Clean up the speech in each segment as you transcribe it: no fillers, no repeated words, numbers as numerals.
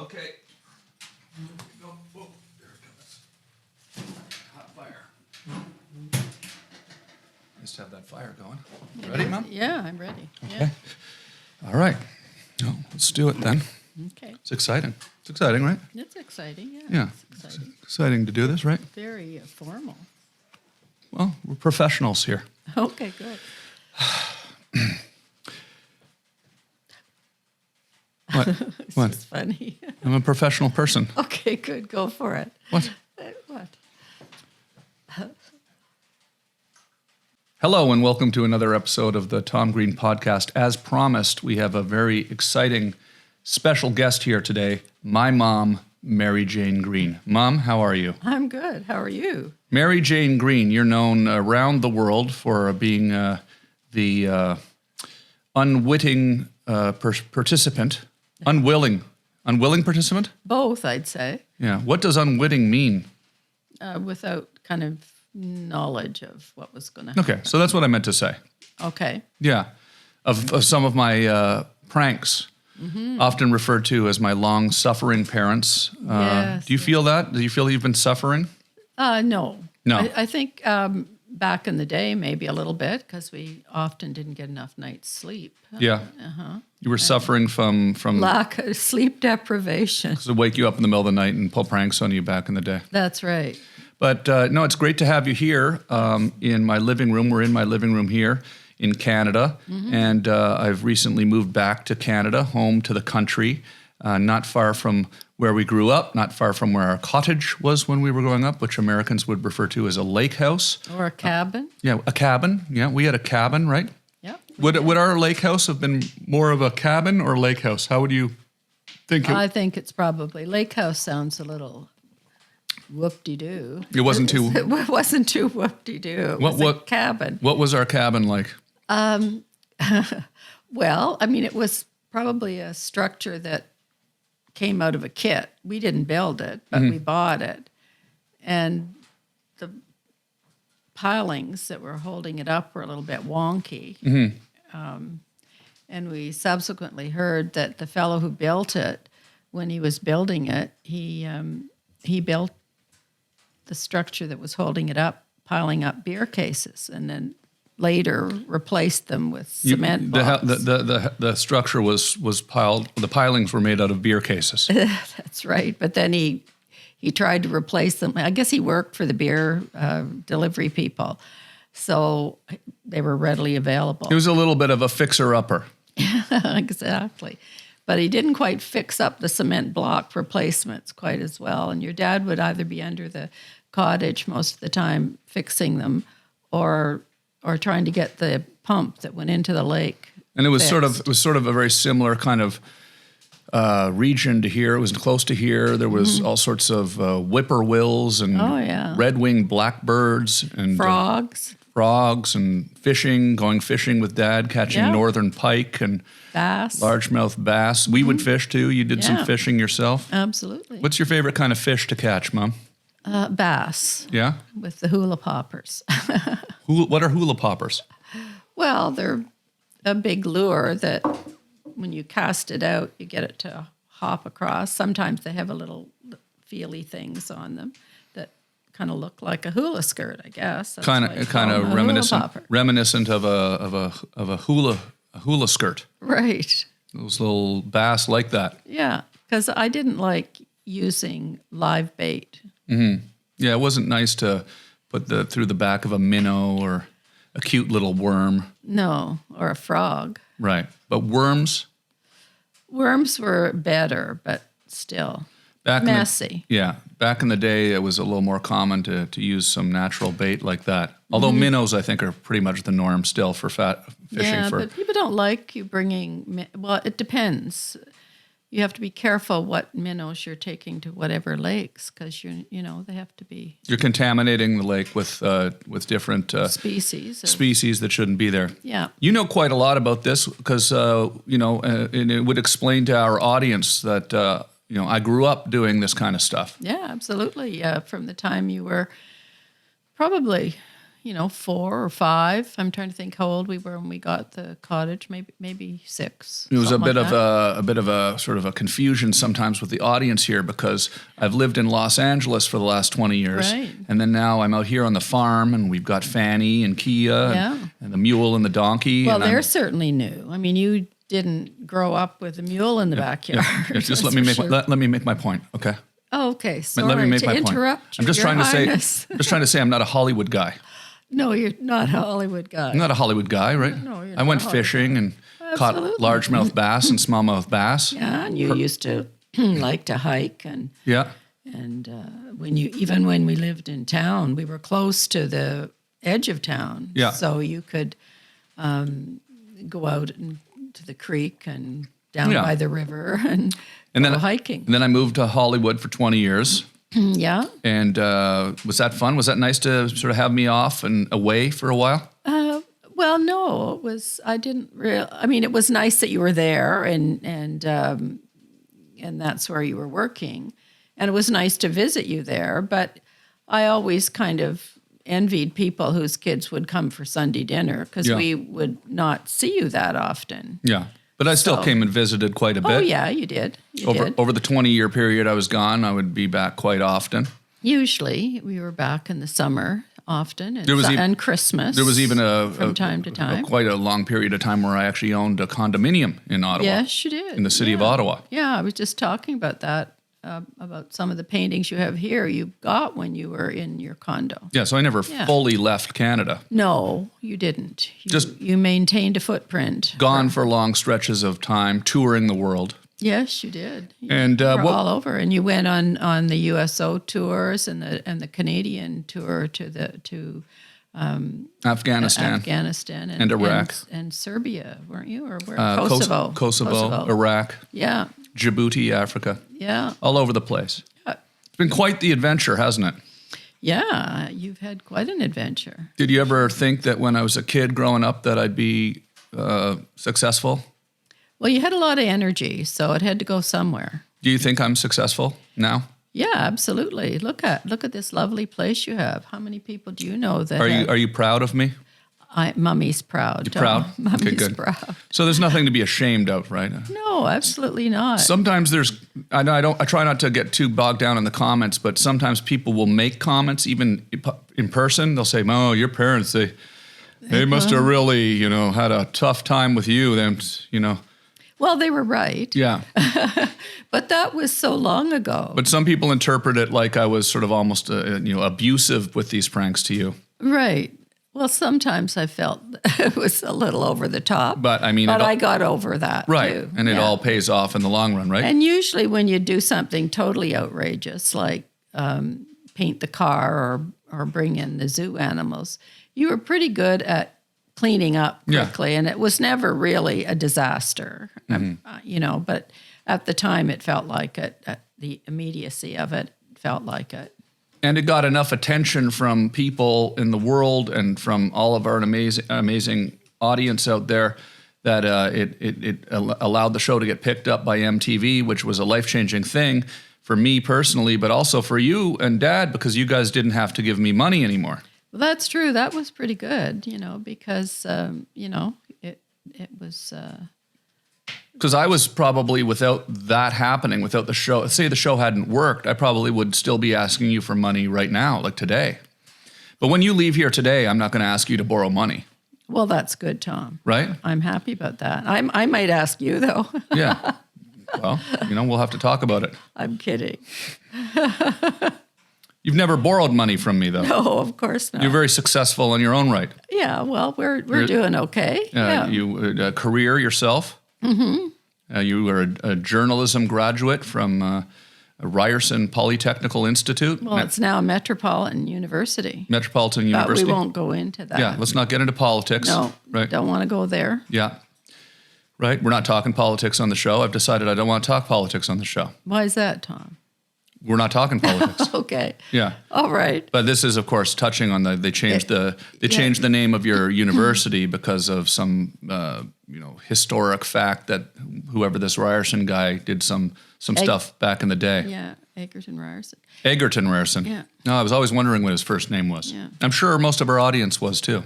Okay. Here we go. Whoa, there it comes. Hot fire. Just have that fire going. Ready, Mom? Yeah, I'm ready. Okay. Yeah. All right. Well, let's do it then. Okay. It's exciting. It's exciting, right? It's exciting. Yeah. Yeah. It's exciting. It's exciting to do this, right? Very formal. Well, we're professionals here. Okay, good. What? This What? is funny. I'm a professional person. Okay, good. Go for it. What? What? Hello and welcome to another episode of the Tom Green Podcast. As promised, we have a very exciting special guest here today, my mom, Mary Jane Green. Mom, how are you? I'm good. How are you? Mary Jane Green, you're known around the world for being the unwitting participant, unwilling participant? Both, I'd say, Yeah. What does unwitting mean? without kind of knowledge of what was going to Okay, so that's what I meant to say. Okay. Yeah. Of some of my pranks, often referred to as my long-suffering parents. Yes, Do you feel that? Do you feel you've been suffering? No. No. I think back in the day, maybe a little bit, because we often didn't get enough night's sleep. Yeah. You were suffering from Lack of sleep deprivation. to wake you up in the middle of the night and pull pranks on you back in the day. That's right. But no, it's great to have you here in my living room. We're in my living room here in Canada, and I've recently moved back to Canada, home to the country, not far from where we grew up, not far from where our cottage was when we were growing up, which Americans would refer to as a lake house. Or a cabin. Yeah, a cabin. Yeah, we had a cabin, right? Yeah. Would our lake house have been more of a cabin or lake house? How would you think? I think it's probably lake house sounds a little whoop-de-doo. It wasn't too. It wasn't too whoop-de-doo. It was a cabin. What was our cabin like? Well, I mean, it was probably a structure that came out of a kit. We didn't build it, but we bought it. And the pilings that were holding it up were a little bit wonky. And we subsequently heard that the fellow who built it, when he was building it, he built the structure that was holding it up, piling up beer cases, and then later replaced them with cement blocks. The structure was piled. The pilings were made out of beer cases. That's right. But then he tried to replace them. I guess he worked for the beer delivery people, so they were readily available. It was a little bit of a fixer-upper. Exactly. But he didn't quite fix up the cement block replacements quite as well. And your dad would either be under the cottage most of the time fixing them, or trying to get the pump that went into the lake. And it was fixed. sort of a very similar kind of region to here. It was close to here. There was all sorts of whippoorwills and red-winged blackbirds and Frogs. And fishing, going fishing with Dad, catching northern pike and Bass. largemouth bass. We would fish too. You did some fishing yourself. Absolutely. What's your favorite kind of fish to catch, Mom? Bass. Yeah? With the hula poppers. What are hula poppers? Well, they're a big lure that when you cast it out, you get it to hop across. Sometimes they have a little feely things on them that kind of look like a hula skirt, I guess. That's Kind why you of call them a reminiscent hula of a hula skirt. Right. Those little bass like that. Yeah, because I didn't like using live bait. Yeah, it wasn't nice to put through the back of a minnow or a cute little worm. No, or a frog. Right. But worms? Worms were better, but still Back messy. Back in the day, it was a little more common to use some natural bait like that. Although minnows, I think, are pretty much the norm still for fishing. Yeah, but people don't like you bringing. Well, it depends. You have to be careful what minnows you're taking to whatever lakes, because they have to be. You're contaminating the lake with different species that shouldn't be there. Yeah. You know quite a lot about this because and it would explain to our audience that I grew up doing this kind of stuff. Yeah, absolutely. From the time you were probably 4 or 5. I'm trying to think how old we were when we got the cottage. Maybe 6. It was a something bit like of that. a bit of a sort of a confusion sometimes with the audience here because I've lived in Los Angeles for the last 20 years, Right. and then now I'm out here on the farm, and we've got Fanny and Kia Yeah. and the mule and the donkey. Well, and they're certainly new. I mean, you didn't grow up with a mule in the backyard. Yeah, just let that's me for make sure. let me make my point, okay? Oh, okay. Sorry Let me make to my interrupt point. I'm just Your trying to Highness. say I'm just trying to say I'm not a Hollywood guy. No, you're not a Hollywood guy. I'm not a Hollywood guy, right? No, you're I not went a Hollywood fishing and caught Absolutely. largemouth bass and smallmouth bass. Yeah, and you used to like to hike, and Yeah. even when we lived in town, we were close to the edge of town. Yeah. So you could go out to the creek and down Yeah. by the river and And go then hiking. And then I moved to Hollywood for 20 years. Yeah. And was that fun? Was that nice to sort of have me off and away for a while? Well, no, it was. I didn't real. I mean, it was nice that you were there, and that's where you were working, and it was nice to visit you there. But I always kind of envied people whose kids would come for Sunday dinner because Yeah. we would not see you that often. Yeah. But I still So- came and visited quite a bit. Oh yeah, you did. You did. Over the 20-year period I was gone, I would be back quite often. Usually, we were back in the summer often, and, There was and Christmas. There was even from time to time. quite a long period of time where I actually owned a condominium in Ottawa. Yes, you did. In the city of Yeah. Ottawa. Yeah, I was just talking about that, about some of the paintings you have here you got when you were in your condo. Yeah, so I never Yeah. fully left Canada. No, you didn't. Just- You maintained a footprint. Gone for long stretches of time, touring the world. Yes, you did. And You were what- all over, and you went on the USO tours and the Canadian tour to Afghanistan. Afghanistan And Iraq. and Serbia, weren't you? Or where? Kosovo, Iraq, Yeah, Djibouti, Africa, yeah, all over the place. Uh, It's been quite the adventure, hasn't it? yeah. You've had quite an adventure. Did you ever think that when I was a kid growing up that I'd be successful? Well, you had a lot of energy, so it had to go somewhere. Do you think I'm successful now? Yeah, absolutely. Look at this lovely place you have. How many people do you know that? Are you proud of me? Mummy's proud. You proud? Oh, Mummy's Okay, good. proud. So there's nothing to be ashamed of, right? No, absolutely not. Sometimes there's I try not to get too bogged down in the comments, but sometimes people will make comments even in person. They'll say, "Oh, your parents they must have really, had a tough time with you." Then, Well, they were right. yeah. But that was so long ago. But some people interpret it like I was sort of almost abusive with these pranks to you. Right. Well, sometimes I felt it was a little over the top. But I mean, I got over that right, too. and it Yeah. all pays off in the long run, right? And usually when you do something totally outrageous, like paint the car or bring in the zoo animals, you were pretty good at cleaning up Yeah. quickly. And it was never really a disaster, but at the time it felt like it. The immediacy of it felt like it. And it got enough attention from people in the world and from all of our amazing audience out there that it allowed the show to get picked up by MTV, which was a life-changing thing for me personally, but also for you and Dad, because you guys didn't have to give me money anymore. Well, that's true. That was pretty good, because, it was... Because I was probably, without that happening, without the show, say the show hadn't worked, I probably would still be asking you for money right now, like today. But when you leave here today, I'm not going to ask you to borrow money, Well, that's good, Tom. right? I'm happy about that. I might ask you, though. Yeah. Well, we'll have to talk about it. I'm kidding. You've never borrowed money from me, though. No, of course not. You're very successful in your own right. Yeah, well, we're doing okay. Yeah. You career yourself. Mm-hmm. You were a journalism graduate from Ryerson Polytechnical Institute. Well, it's now Metropolitan University. Metropolitan But University. we won't go into that. Yeah, let's not get into politics. No, Right. don't want to go there. Yeah. Right. We're not talking politics on the show. I've decided I don't want to talk politics on the show. Why is that, Tom? We're not talking politics. Okay. Yeah. All right. But this is, of course, touching on they changed the name of your university because of some historic fact that whoever this Ryerson guy did some some stuff back in the day. Yeah, Egerton Ryerson. Egerton Ryerson. Yeah. No, I was always wondering what his first name was. Yeah. I'm sure most of our audience was too.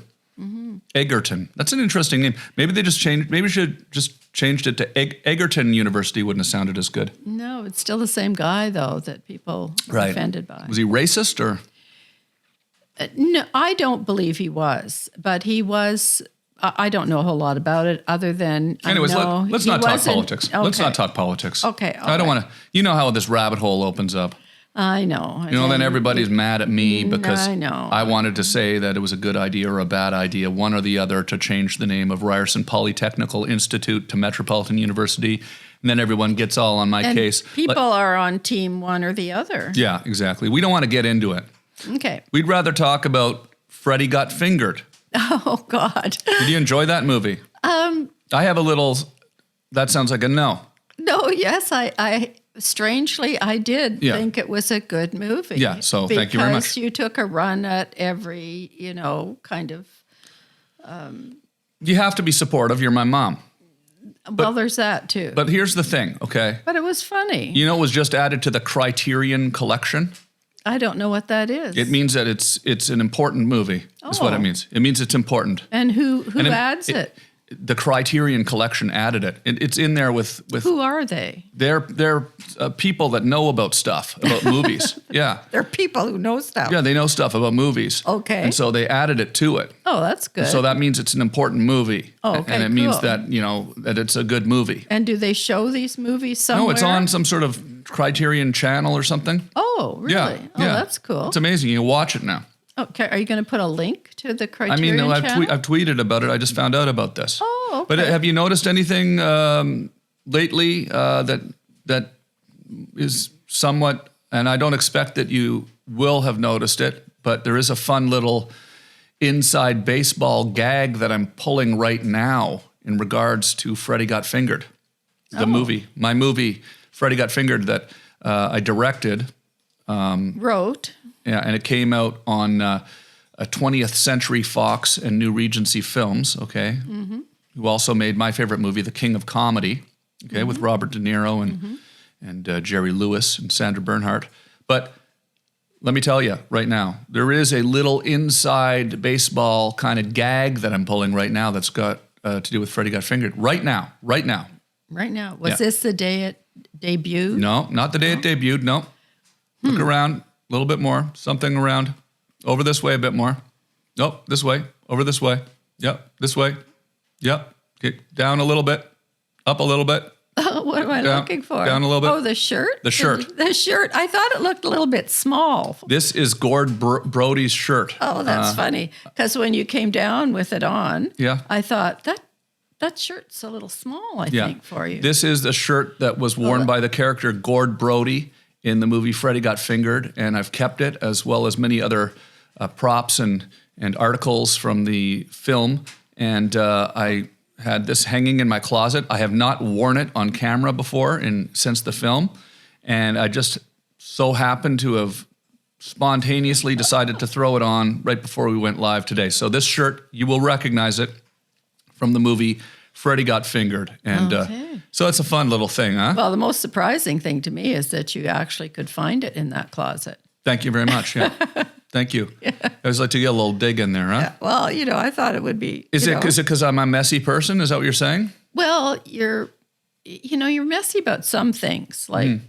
Egerton. That's an interesting name. Maybe they just changed. Maybe we should just changed it to Egerton University. Wouldn't have sounded as good. No, it's still the same guy though that people were offended by. Was he racist or? No, I don't believe he was, but he was. I don't know a whole lot about it, other than Anyways, let's not talk politics. Okay. Let's not talk politics. Okay, I don't want to. You know how this rabbit hole opens up. I know. You know, then everybody's mad at me because I know. I wanted to say that it was a good idea or a bad idea, one or the other, to change the name of Ryerson Polytechnical Institute to Metropolitan University. And then everyone gets all on my case. People are on team one or the other. Yeah, exactly. We don't want to get into it. Okay. We'd rather talk about Freddie Got Fingered. Oh, God. Did you enjoy that movie? I have a little, that sounds like a no. No, yes, I strangely, I did think it was a good movie. Yeah, so thank you very much. Because you took a run at every, kind of. You have to be supportive. You're my mom. Well, there's that too. But here's the thing, okay? But it was funny. You know, it was just added to the Criterion Collection. I don't know what that is. It means that it's an important movie. Is what it means. It means it's important. And who adds it? The Criterion Collection added it. It's in there with. Who are they? They're people that know about stuff, about movies. Yeah. They're people who know stuff. Yeah, they know stuff about movies. Okay. And so they added it to it. Oh, that's good. So that means it's an important movie. Oh, okay, and it means cool. that, that it's a good movie. And do they show these movies somewhere? No, it's on some sort of Criterion channel or something. Oh, really? Yeah. Oh, that's cool. It's amazing. You can watch it now. Okay, are you going to put a link to the Criterion channel? channel? I've tweeted about it. I just found out about this. Oh, okay. But have you noticed anything lately that is somewhat, and I don't expect that you will have noticed it, but there is a fun little inside baseball gag that I'm pulling right now in regards to Freddie Got Fingered, the movie, my movie, Freddie Got Fingered, that I directed. Wrote. Yeah, and it came out on a 20th Century Fox and New Regency Films, okay, who also made my favorite movie, The King of Comedy, okay, with Robert De Niro and Jerry Lewis and Sandra Bernhardt. But let me tell you right now, there is a little inside baseball kind of gag that I'm pulling right now that's got to do with Freddie Got Fingered. Right now. Right now. Was this the day it debuted? No, not the day it debuted, no. Look around. A little bit more, something around, over this way a bit more. Nope, this way, over this way. Yep, this way. Yep, okay, down a little bit, up a little bit. What am I looking for? Down a little bit. Oh, the shirt? The shirt. The shirt. I thought it looked a little bit small. This is Gord Brody's shirt. Oh, that's funny. Because when you came down with it on, I thought that shirt's a little small, I think, for you. This is the shirt that was worn by the character Gord Brody in the movie Freddie Got Fingered, and I've kept it, as well as many other props and articles from the film. And I had this hanging in my closet. I have not worn it on camera before since the film, and I just so happened to have spontaneously decided to throw it on right before we went live today. So this shirt, you will recognize it from the movie Freddie Got Fingered. And so it's a fun little thing, huh? Well, the most surprising thing to me is that you actually could find it in that closet. Thank you very much. Yeah. Thank you. Yeah. I always like to get a little dig in there, huh? Yeah. Well, I thought it would be. Is it because I'm a messy person? Is that what you're saying? Well, you're messy about some things, like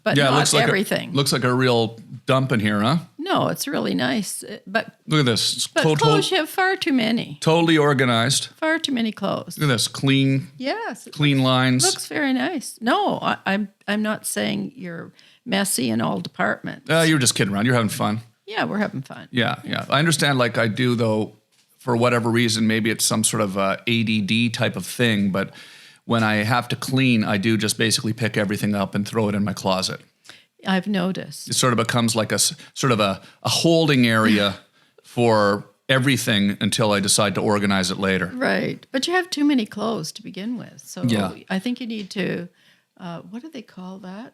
but not everything. Looks like a real dump in here, huh? No, it's really nice. But look at this. Clothes, you have far too many. Totally organized. Far too many clothes. Look at this, clean. Yes. Clean lines. Looks very nice. No, I'm not saying you're messy in all departments. You're just kidding around. You're having fun. Yeah, we're having fun. Yeah. I understand, like I do, though, for whatever reason, maybe it's some sort of ADD type of thing, but when I have to clean, I do just basically pick everything up and throw it in my closet. I've noticed. It sort of becomes like a holding area for everything until I decide to organize it later. Right. But you have too many clothes to begin with. So I think you need to, what do they call that?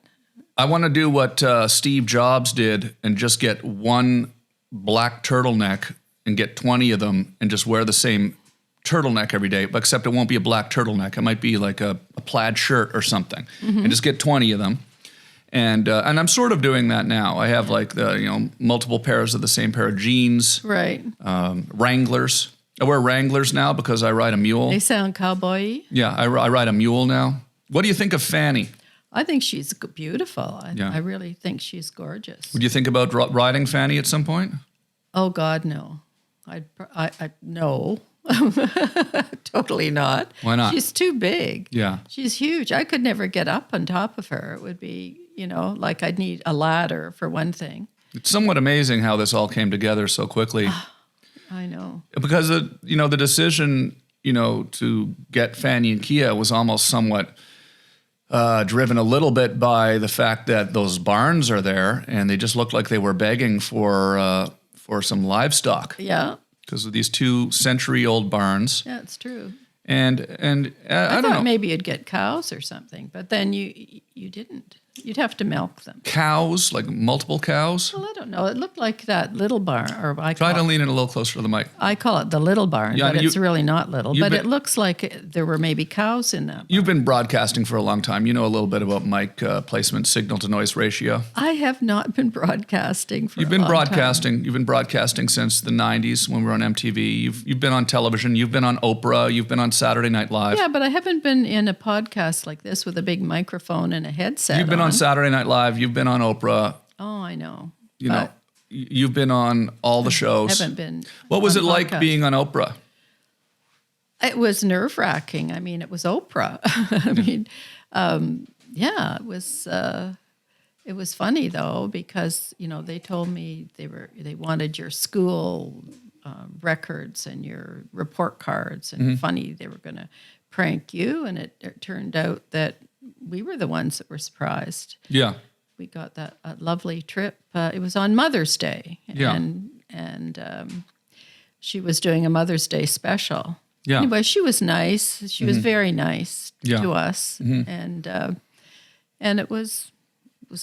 I want to do what Steve Jobs did and just get one black turtleneck and get 20 of them and just wear the same turtleneck every day, but except it won't be a black turtleneck. It might be like a plaid shirt or something, and just get 20 of them. And I'm sort of doing that now. I have like multiple pairs of the same pair of jeans. Right. Wranglers. I wear Wranglers now because I ride a mule. They sound cowboy-y. Yeah, I ride a mule now. What do you think of Fanny? I think she's beautiful. Yeah. I really think she's gorgeous. Would you think about riding Fanny at some point? Oh God, no. No. Totally not. Why not? She's too big. Yeah. She's huge. I could never get up on top of her. It would be, like I'd need a ladder for one thing. It's somewhat amazing how this all came together so quickly. I know. Because the decision, to get Fanny and Kia was almost somewhat driven a little bit by the fact that those barns are there, and they just looked like they were begging for some livestock. Yeah. Because of these 2-century-old barns. Yeah, it's true. And I don't know. Maybe you'd get cows or something, but then you didn't. You'd have to milk them. Cows, like multiple cows? Well, I don't know. It looked like that little barn, or Try to lean in a little closer to the mic. I call it the little barn, Yeah, but it's really not little. But it looks like there were maybe cows in that barn. You've been broadcasting for a long time. You know a little bit about mic placement, signal to noise ratio. I have not been broadcasting for You've been broadcasting. You've been broadcasting since the 90s when we were on MTV. You've been on television. You've been on Oprah. You've been on Saturday Night Live. Yeah, but I haven't been in a podcast like this with a big microphone and a headset. You've been on Saturday Night Live. You've been on Oprah. Oh, I know. You've been on all the shows. Haven't been. What was it on like podcast. being on Oprah? It was nerve-wracking. I mean, it was Oprah. It was funny though, because they told me they wanted your school records and your report cards, and funny they were going to prank you, and it turned out that we were the ones that were surprised. Yeah. We got that lovely trip. It was on Mother's Day, and she was doing a Mother's Day special. Yeah. Anyway, she was nice. She was very nice to us, and it was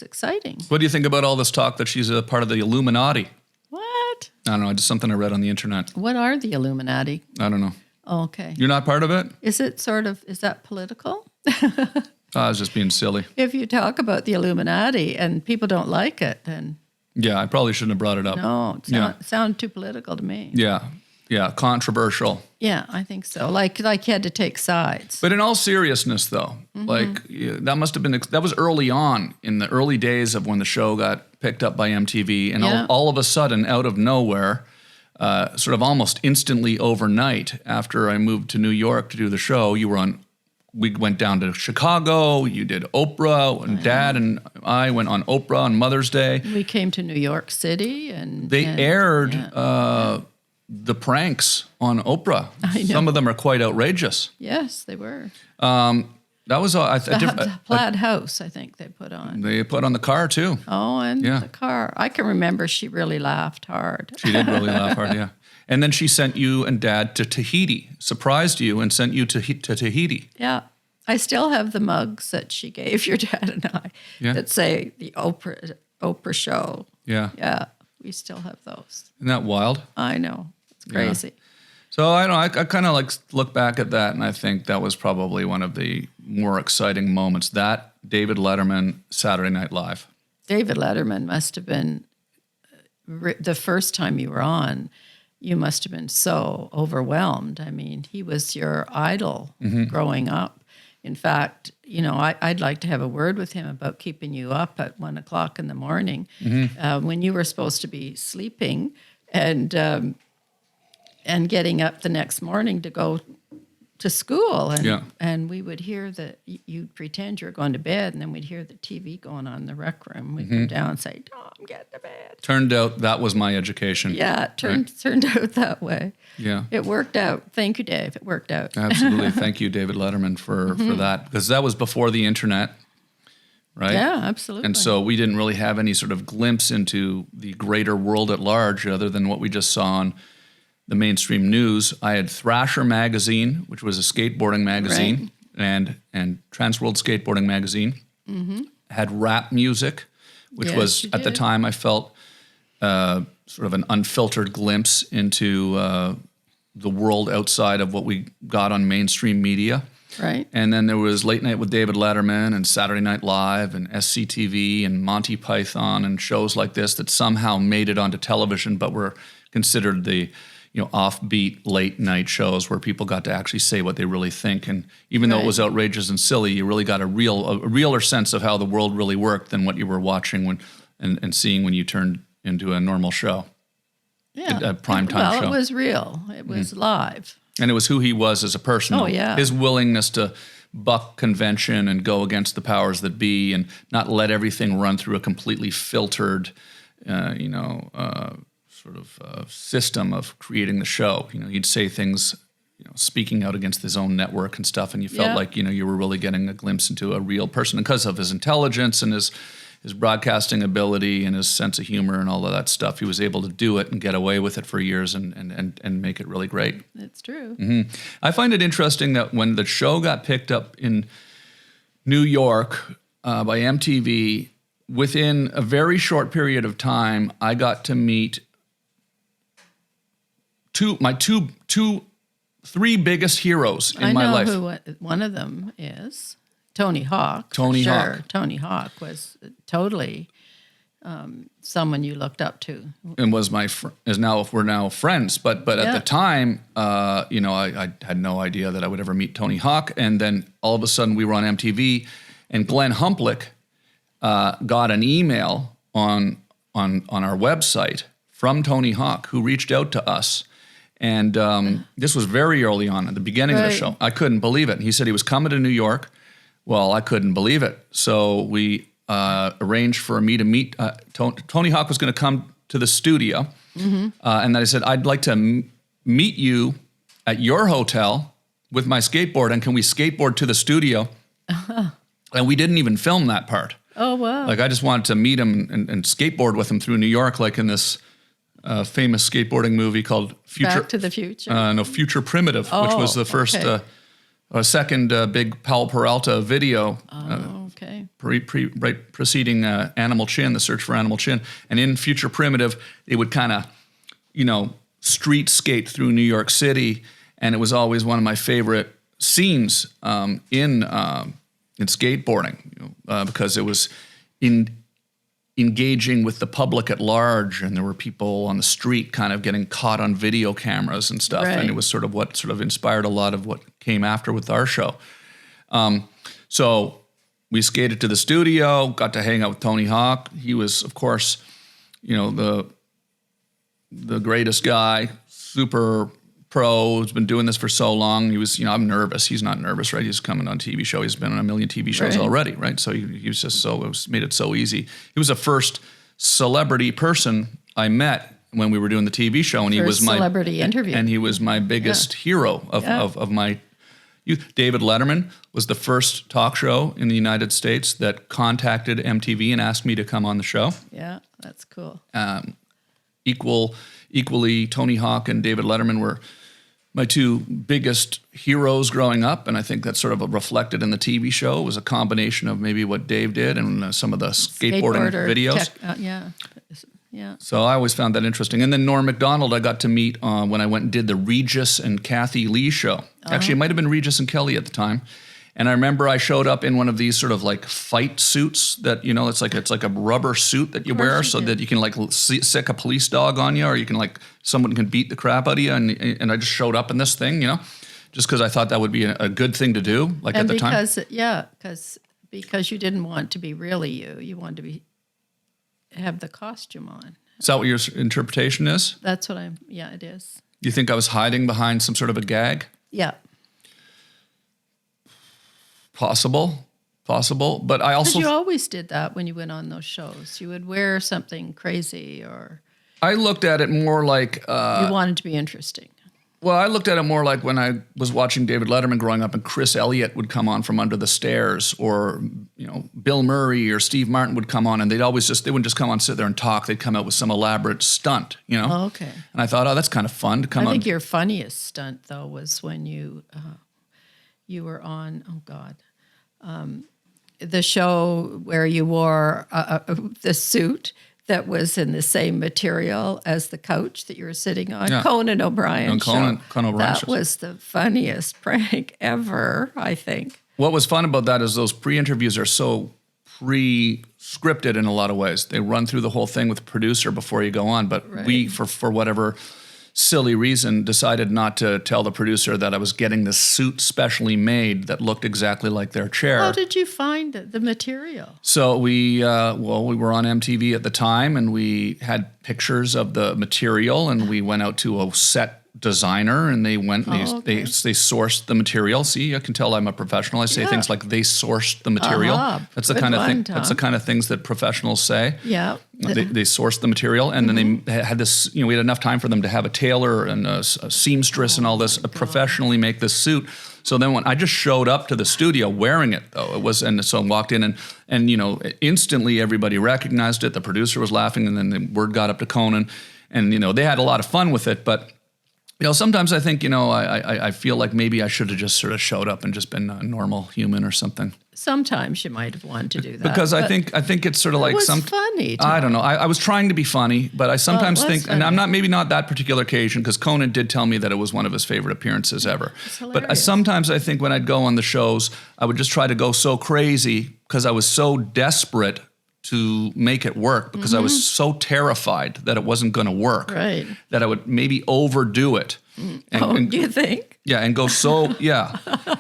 exciting. What do you think about all this talk that she's a part of the Illuminati? What? I don't know. Just something I read on the internet. What are the Illuminati? I don't know. Oh, okay. You're not part of it? Is that political? I was just being silly. If you talk about the Illuminati and people don't like it, then Yeah, I probably shouldn't have brought it up. no, it sounded too political to me. Yeah, controversial. Yeah, I think so. Like you had to take sides. But in all seriousness, though, that was early on in the early days of when the show got picked up by MTV, and all of a sudden, out of nowhere, sort of almost instantly overnight, after I moved to New York to do the show, we went down to Chicago. You did Oprah, and Dad and I went on Oprah on Mother's Day. We came to New York City, and they aired the pranks on Oprah. I know. Some of them are quite outrageous. Yes, they were. That was The plaid house, I think they put on. they put on the car too. Oh, and the car. I can remember she really laughed hard. She did really laugh hard, yeah. And then she sent you and Dad to Tahiti, surprised you and sent you to Tahiti. Yeah. I still have the mugs that she gave your dad and I that say the Oprah show. Yeah. Yeah. We still have those. Isn't that wild? I know. It's crazy. Yeah. So I kind of look back at that, and I think that was probably one of the more exciting moments. That David Letterman Saturday Night Live. David Letterman must have been the first time you were on. You must have been so overwhelmed. I mean, he was your idol growing up. In fact, I'd like to have a word with him about keeping you up at 1 o'clock in the morning when you were supposed to be sleeping, and getting up the next morning to go to school. And we would hear that you'd pretend you were going to bed, and then we'd hear the TV going on in the rec room. We'd come down and say, "Tom, get to bed." Turned out that was my education. Yeah, it turned out that way. Yeah. It worked out. Thank you, Dave. It worked out. Absolutely. Thank you, David Letterman, for that. Because that was before the internet, right? Yeah, absolutely. And so we didn't really have any sort of glimpse into the greater world at large other than what we just saw on the mainstream news. I had Thrasher magazine, which was a skateboarding magazine, and Transworld Skateboarding magazine. Had rap music, which was, at the time, I felt sort of an unfiltered glimpse into the world outside of what we got on mainstream media. Right. And then there was Late Night with David Letterman and Saturday Night Live and SCTV and Monty Python and shows like this that somehow made it onto television but were considered the offbeat late night shows where people got to actually say what they really think. And even though it was outrageous and silly, you really got a realer sense of how the world really worked than what you were watching and seeing when you turned into a normal show. Yeah. A primetime show. Well, it was real. It was live. And it was who he was as a person. Oh, yeah. His willingness to buck convention and go against the powers that be and not let everything run through a completely filtered, system of creating the show. He'd say things, speaking out against his own network and stuff, and you felt like, you were really getting a glimpse into a real person. And because of his intelligence and his broadcasting ability and his sense of humor and all of that stuff, he was able to do it and get away with it for years and make it really great. It's true. Mm-hmm. I find it interesting that when the show got picked up in New York by MTV, within a very short period of time, I got to meet three biggest heroes in my life. I know who one of them is. Tony Hawk. Tony Hawk. Sure. Tony Hawk was totally someone you looked up to. And was we're now friends. But at the time, I had no idea that I would ever meet Tony Hawk. And then all of a sudden we were on MTV, and Glenn Humplick got an email on our website from Tony Hawk, who reached out to us. And this was very early on at the beginning of the show. I couldn't believe it. He said he was coming to New York. Well, I couldn't believe it. So we arranged for me to meet. Tony Hawk was going to come to the studio. Mm-hmm. And then I said, I'd like to meet you at your hotel with my skateboard. And can we skateboard to the studio? And we didn't even film that part. Oh, wow. Like I just wanted to meet him and skateboard with him through New York, like in this famous skateboarding movie called Back to the Future? Future Primitive, which was the first... second big Powell Peralta video preceding Animal Chin, The Search for Animal Chin. And in Future Primitive, it would kind of, street skate through New York City. And it was always one of my favorite scenes in skateboarding, because it was engaging with the public at large, and there were people on the street kind of getting caught on video cameras and stuff. Right. And it was sort of what inspired a lot of what came after with our show. So we skated to the studio, got to hang out with Tony Hawk. He was, of course, the greatest guy, super pro, has been doing this for so long. He was, I'm nervous. He's not nervous, right? He's coming on TV show. He's been on a million TV shows already, right? So he was just made it so easy. He was the first celebrity person I met when we were doing the TV show, and he was my celebrity interview, and he was my biggest hero of my youth. David Letterman was the first talk show in the United States that contacted MTV and asked me to come on the show. Yeah, that's cool. Equally, Tony Hawk and David Letterman were my two biggest heroes growing up, and I think that's sort of reflected in the TV show. It was a combination of maybe what Dave did and some of the skateboarding videos. Yeah. So I always found that interesting. And then Norm Macdonald I got to meet when I went and did the Regis and Kathy Lee show. Actually, it might have been Regis and Kelly at the time. And I remember I showed up in one of these sort of like fight suits that, it's like a rubber suit that you wear so that you can like sick a police dog on you, or you can someone can beat the crap out of you. And I just showed up in this thing, just because I thought that would be a good thing to do, at the time. Because you didn't want to be really you. You wanted to have the costume on. Is that what your interpretation is? That's what it is. You think I was hiding behind some sort of a gag? Yeah. Possible, but I also... Because you always did that when you went on those shows. You would wear something crazy, or... I looked at it more like... you wanted to be interesting. Well, I looked at it more like when I was watching David Letterman growing up and Chris Elliott would come on from under the stairs, or, Bill Murray or Steve Martin would come on, and they wouldn't just come on and sit there and talk. They'd come out with some elaborate stunt, Oh, okay. And I thought, that's kind of fun to come out. I think your funniest stunt, though, was when you were on, the show where you wore the suit that was in the same material as the couch that you were sitting on. Yeah. Conan O'Brien Conan O'Brien That shows. was the funniest prank ever, I think. What was fun about that is those pre-interviews are so pre-scripted in a lot of ways. They run through the whole thing with the producer before you go on. But we, for whatever silly reason, decided not to tell the producer that I was getting this suit specially made that looked exactly like their chair. How did you find the material? So we were on MTV at the time, and we had pictures of the material, and we went out to a set designer, and they sourced the material. See, I can tell I'm a professional. I say things like they sourced the material. That's the kind of thing. That's the kind of things that professionals say. Yeah. They sourced the material, and then they had this. We had enough time for them to have a tailor and a seamstress and all this professionally make this suit. So then when I just showed up to the studio wearing it, though, and so I walked in and instantly everybody recognized it. The producer was laughing, and then the word got up to Conan, and they had a lot of fun with it, but. Sometimes I think, I feel like maybe I should have just sort of showed up and just been a normal human or something. Sometimes you might have wanted to do that. Because I think it's sort of like it was funny. I don't know. I was trying to be funny, but I sometimes think, funny. and I'm not maybe not that particular occasion, because Conan did tell me that it was one of his favorite appearances ever. But sometimes I think when I'd go on the shows, I would just try to go so crazy because I was so desperate to make it work, because I was so terrified that it wasn't going to work, that I would maybe overdo it. And, do you think? Yeah, and go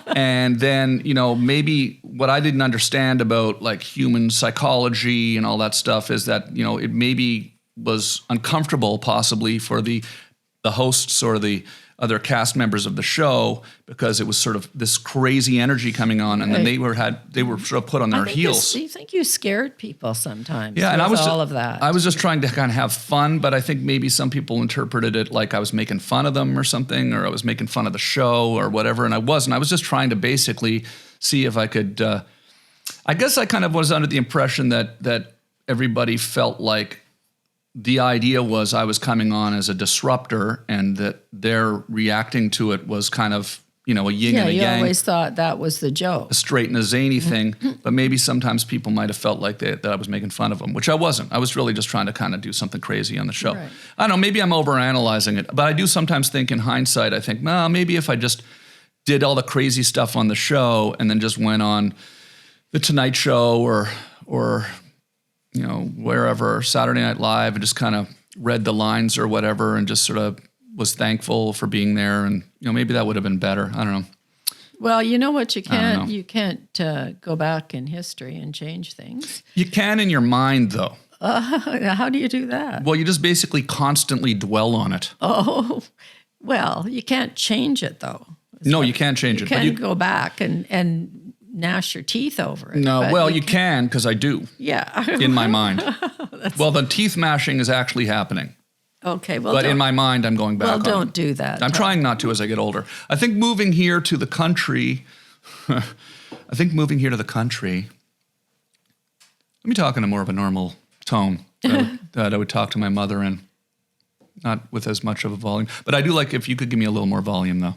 and then, maybe what I didn't understand about like human psychology and all that stuff is that, it maybe was uncomfortable possibly for the hosts or the other cast members of the show, because it was sort of this crazy energy coming on, and then they were sort of put on their heels. You think you scared people sometimes? Yeah, and I was all of that. I was just trying to kind of have fun, but I think maybe some people interpreted it like I was making fun of them or something, or I was making fun of the show or whatever, and I wasn't. I was just trying to basically see if I could. I guess I kind of was under the impression that everybody felt like the idea was I was coming on as a disruptor, and that their reacting to it was kind of, a yin and a yang. Yeah, you always thought that was the joke. A straight and a zany thing. But maybe sometimes people might have felt like that I was making fun of them, which I wasn't. I was really just trying to kind of do something crazy on the show. Right. I don't know, maybe I'm overanalyzing it. But I do sometimes think in hindsight, I think, well, maybe if I just did all the crazy stuff on the show and then just went on The Tonight Show or wherever, Saturday Night Live, and just kind of read the lines or whatever, and just sort of was thankful for being there, and maybe that would have been better. I don't know. Well, you know what? You can't go back in history and change things. You can in your mind, though. How do you do that? Well, you just basically constantly dwell on it. Oh, well, you can't change it, though. No, you can't change it. You can't go back and gnash your teeth over it. No, well, you can, because I do. Yeah. In my mind. Well, the teeth mashing is actually happening. Okay, well, but in my mind, I'm going back. Well, don't do that. I'm trying not to as I get older. I think moving here to the country, let me talk in a more of a normal tone that I would talk to my mother in, not with as much of a volume. But I do like if you could give me a little more volume, though.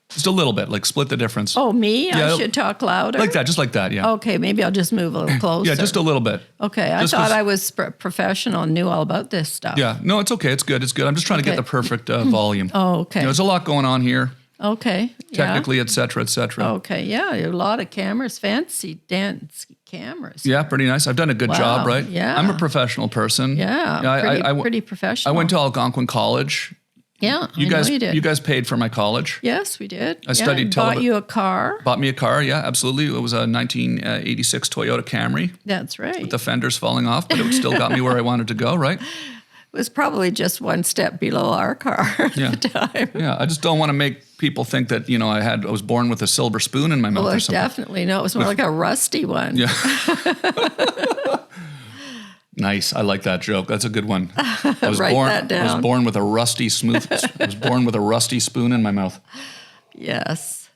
Just a little bit, like split the difference. Oh, me? Yeah, I should talk louder? Just like that, yeah. Okay, maybe I'll just move a little closer. Yeah, just a little bit. Okay, I thought I was professional and knew all about this stuff. Yeah, no, it's okay. It's good. I'm just trying to get the perfect volume. Oh, okay. There's a lot going on here. Okay. Technically, et cetera, et cetera. Okay, yeah, a lot of cameras, fancy dance cameras. Yeah, pretty nice. I've done a good job, right? Yeah. I'm a professional person. Yeah, pretty professional. I went to Algonquin College. Yeah, you guys paid for my college. Yes, we did. I studied Bought you a car. Bought me a car, yeah, absolutely. It was a 1986 Toyota Camry. That's right. With the fenders falling off, but it still got me where I wanted to go, right? It was probably just one step below our car at the time. Yeah, I just don't want to make people think that, I was born with a silver spoon in my mouth or something. Definitely. No, it was more like a rusty one. Yeah. Nice. I like that joke. That's a good one. I was born with a rusty spoon in my mouth. Yes.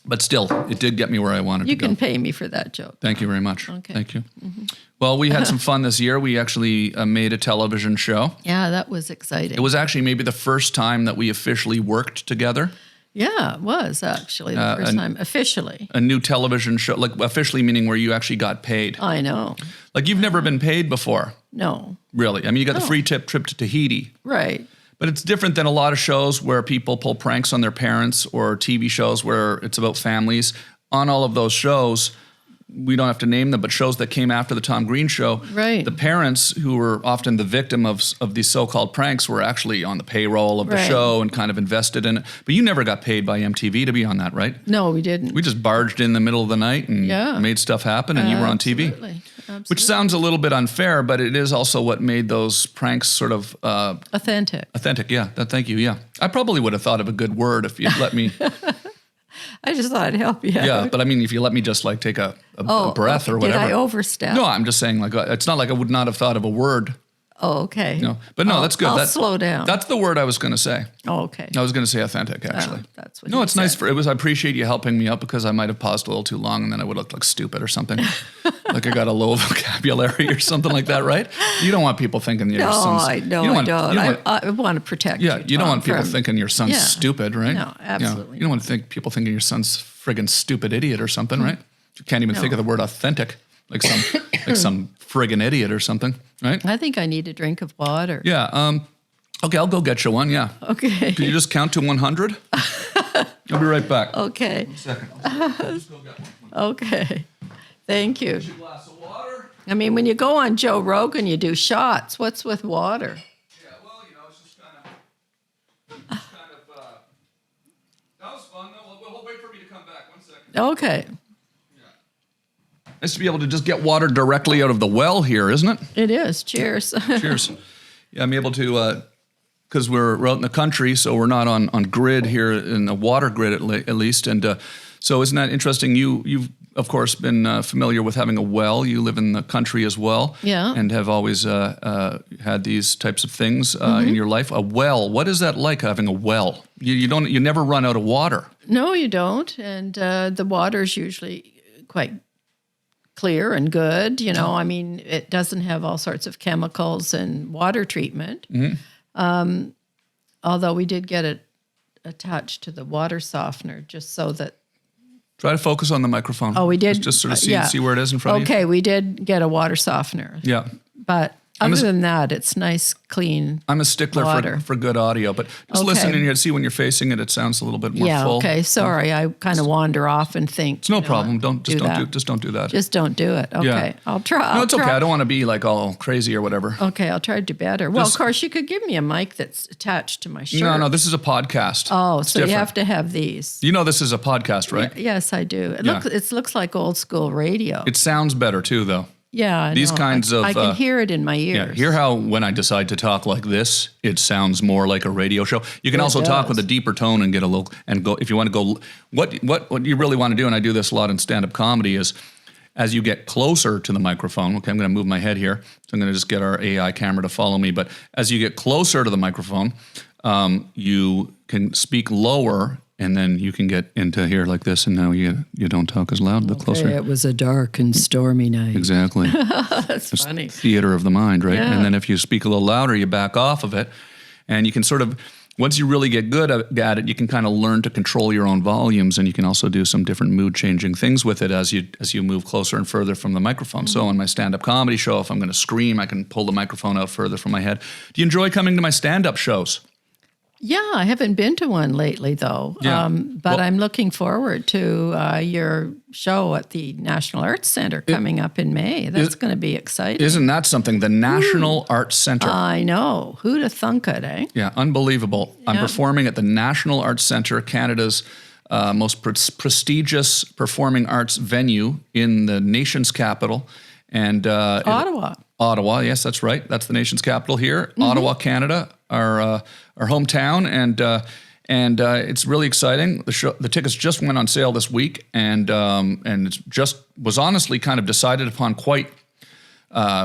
But still, it did get me where I wanted to go. You can pay me for that joke. Thank you very much. Okay. Thank you. Mm-hmm. Well, we had some fun this year. We actually made a television show. Yeah, that was exciting. It was actually maybe the first time that we officially worked together. Yeah, it was actually the first time officially. A new television show, like officially meaning where you actually got paid. I know. Like you've never been paid before. No. Really. I mean, you got the free trip to Tahiti. Right. But it's different than a lot of shows where people pull pranks on their parents or TV shows where it's about families. On all of those shows, we don't have to name them, but shows that came after the Tom Green show, right. The parents who were often the victim of these so-called pranks were actually on the payroll of the right. show and kind of invested in it. But you never got paid by MTV to be on that, right? No, we didn't. We just barged in the middle of the night and made stuff happen, and you were on TV. Absolutely. Which sounds a little bit unfair, but it is also what made those pranks sort of... authentic. Authentic, yeah. Thank you, yeah. I probably would have thought of a good word if you'd let me... I just thought I'd help you. Yeah, but I mean, if you let me just like take a breath or whatever. Did I overstep? No, I'm just saying, like, it's not like I would not have thought of a word. Oh, okay. No, but no, that's good. I'll slow down. That's the word I was going to say. Oh, okay. I was going to say authentic, actually. That's what. No, it's nice I appreciate you helping me out because I might have paused a little too long and then I would look like stupid or something, like I got a low vocabulary or something like that, right? You don't want people thinking your son's. I don't. I want to protect. Yeah, you don't Tom, want people from, thinking your son's stupid, right? No, absolutely. You don't want to think people thinking your son's friggin' stupid idiot or something, right? You can't even think of the word authentic, like some friggin' idiot or something, right? I think I need a drink of water. Yeah. Okay, I'll go get you one. Yeah. Okay. Can you just count to 100? I'll be right back. Okay. 1 second. I'll just go get one. Okay. Thank you. Here's your glass of water. I mean, when you go on Joe Rogan, you do shots. What's with water? Yeah, well, it's just kind of that was fun, though. We'll wait for me to come back. 1 second. Okay. Nice to be able to just get water directly out of the well here, isn't it? It is. Cheers. Cheers. Yeah, I'm able to, because we're out in the country, so we're not on grid here, in the water grid at least. And so isn't that interesting? You've, of course, been familiar with having a well. You live in the country as well. Yeah. And have always had these types of things in your life. A well, what is that like, having a well? You never run out of water. No, you don't. And the water's usually quite clear and good. I mean, it doesn't have all sorts of chemicals and water treatment. Mm-hmm. Although we did get it attached to the water softener just so that. Try to focus on the microphone. Oh, we did. Just sort of see where it is in front of you. Okay, we did get a water softener. Yeah. But other than that, it's nice, clean I'm a stickler for good audio, but just listen in here. See, when you're facing it, it sounds a little bit more full. Okay. Sorry, I kind of wander off and think. It's no problem. Don't do that. Just don't do that. Just don't do it. Okay. Yeah. I'll try. No, it's okay. I don't want to be like all crazy or whatever. Okay, I'll try to do better. Well, of course, you could give me a mic that's attached to my shirt. No, this is a podcast. Oh, it's so different. you have to have these. You know this is a podcast, right? Yes, I do. It looks like old school radio. It sounds better too, though. Yeah, these kinds of. I can hear it in my ears. Yeah, hear how when I decide to talk like this, it sounds more like a radio show. You can also talk with a deeper tone and get a little and go if you want to go. What you really want to do, and I do this a lot in stand-up comedy, is as you get closer to the microphone. Okay, I'm going to move my head here, so I'm going to just get our AI camera to follow me. But as you get closer to the microphone, you can speak lower. And then you can get into here like this, and now you don't talk as loud. The closer. It was a dark and stormy night. Exactly. That's it's funny. Theater of the mind, right? Yeah. And then if you speak a little louder, you back off of it, and you can sort of, once you really get good at it, you can kind of learn to control your own volumes, and you can also do some different mood-changing things with it as you move closer and further from the microphone. So on my stand-up comedy show, if I'm going to scream, I can pull the microphone out further from my head. Do you enjoy coming to my stand-up shows? Yeah, I haven't been to one lately, though. Yeah. But I'm looking forward to your show at the National Arts Center coming up in May. That's going to be exciting. Isn't that something? The National Arts Center. I know. Who'd have thunk it, eh? Yeah, unbelievable. Yeah. I'm performing at the National Arts Center, Canada's most prestigious performing arts venue in the nation's capital. And Ottawa. Ottawa, yes, that's right. That's the nation's capital here. Mm-hmm. Ottawa, Canada, our hometown, and it's really exciting. The tickets just went on sale this week, and it just was honestly kind of decided upon quite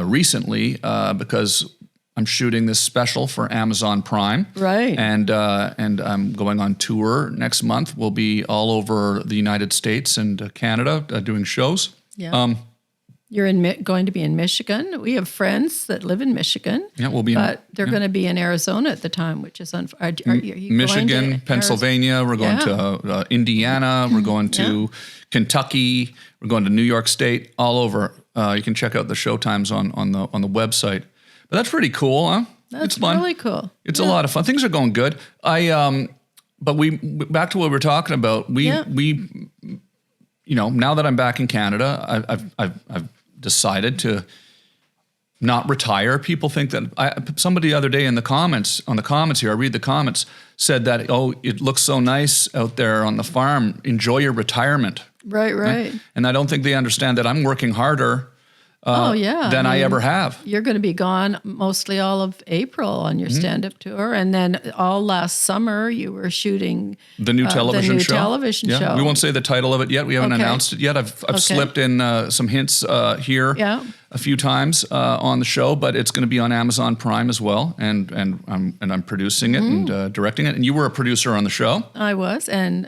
recently because I'm shooting this special for Amazon Prime, right? And I'm going on tour next month. We'll be all over the United States and Canada doing shows. Yeah. You're going to be in Michigan. We have friends that live in Michigan. Yeah, we'll be but they're going to be in Arizona at the time, which is are you Michigan, going to Pennsylvania. We're going to Indiana. We're going to Kentucky. We're going to New York State. All over. You can check out the show times on the website. But that's pretty cool, huh? That's it's fun. really cool. It's a lot of fun. Things are going good. But back to what we were talking about. We now that I'm back in Canada, I've decided to not retire. People think that somebody the other day on the comments here, I read the comments, said that, oh, it looks so nice out there on the farm. Enjoy your retirement. Right. And I don't think they understand that I'm working harder than I ever have. You're going to be gone mostly all of April on your stand-up tour, and then all last summer you were shooting the new television show. We won't say the title of it yet. We haven't announced it yet. I've slipped in some hints here a few times on the show, but it's going to be on Amazon Prime as well, and I'm producing it and directing it. And you were a producer on the show. I was, and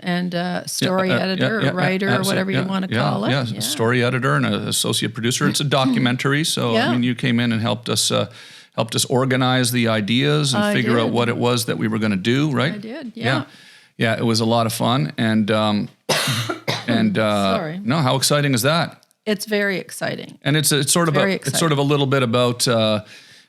story editor, or writer, or whatever you want to call it. Yeah, story editor and an associate producer. It's a documentary, so I mean, you came in and helped us organize the ideas and figure out what it was that we were going to do. Right? I did. Yeah. It was a lot of fun, and Sorry. No, how exciting is that? It's very exciting. And it's sort of a little bit about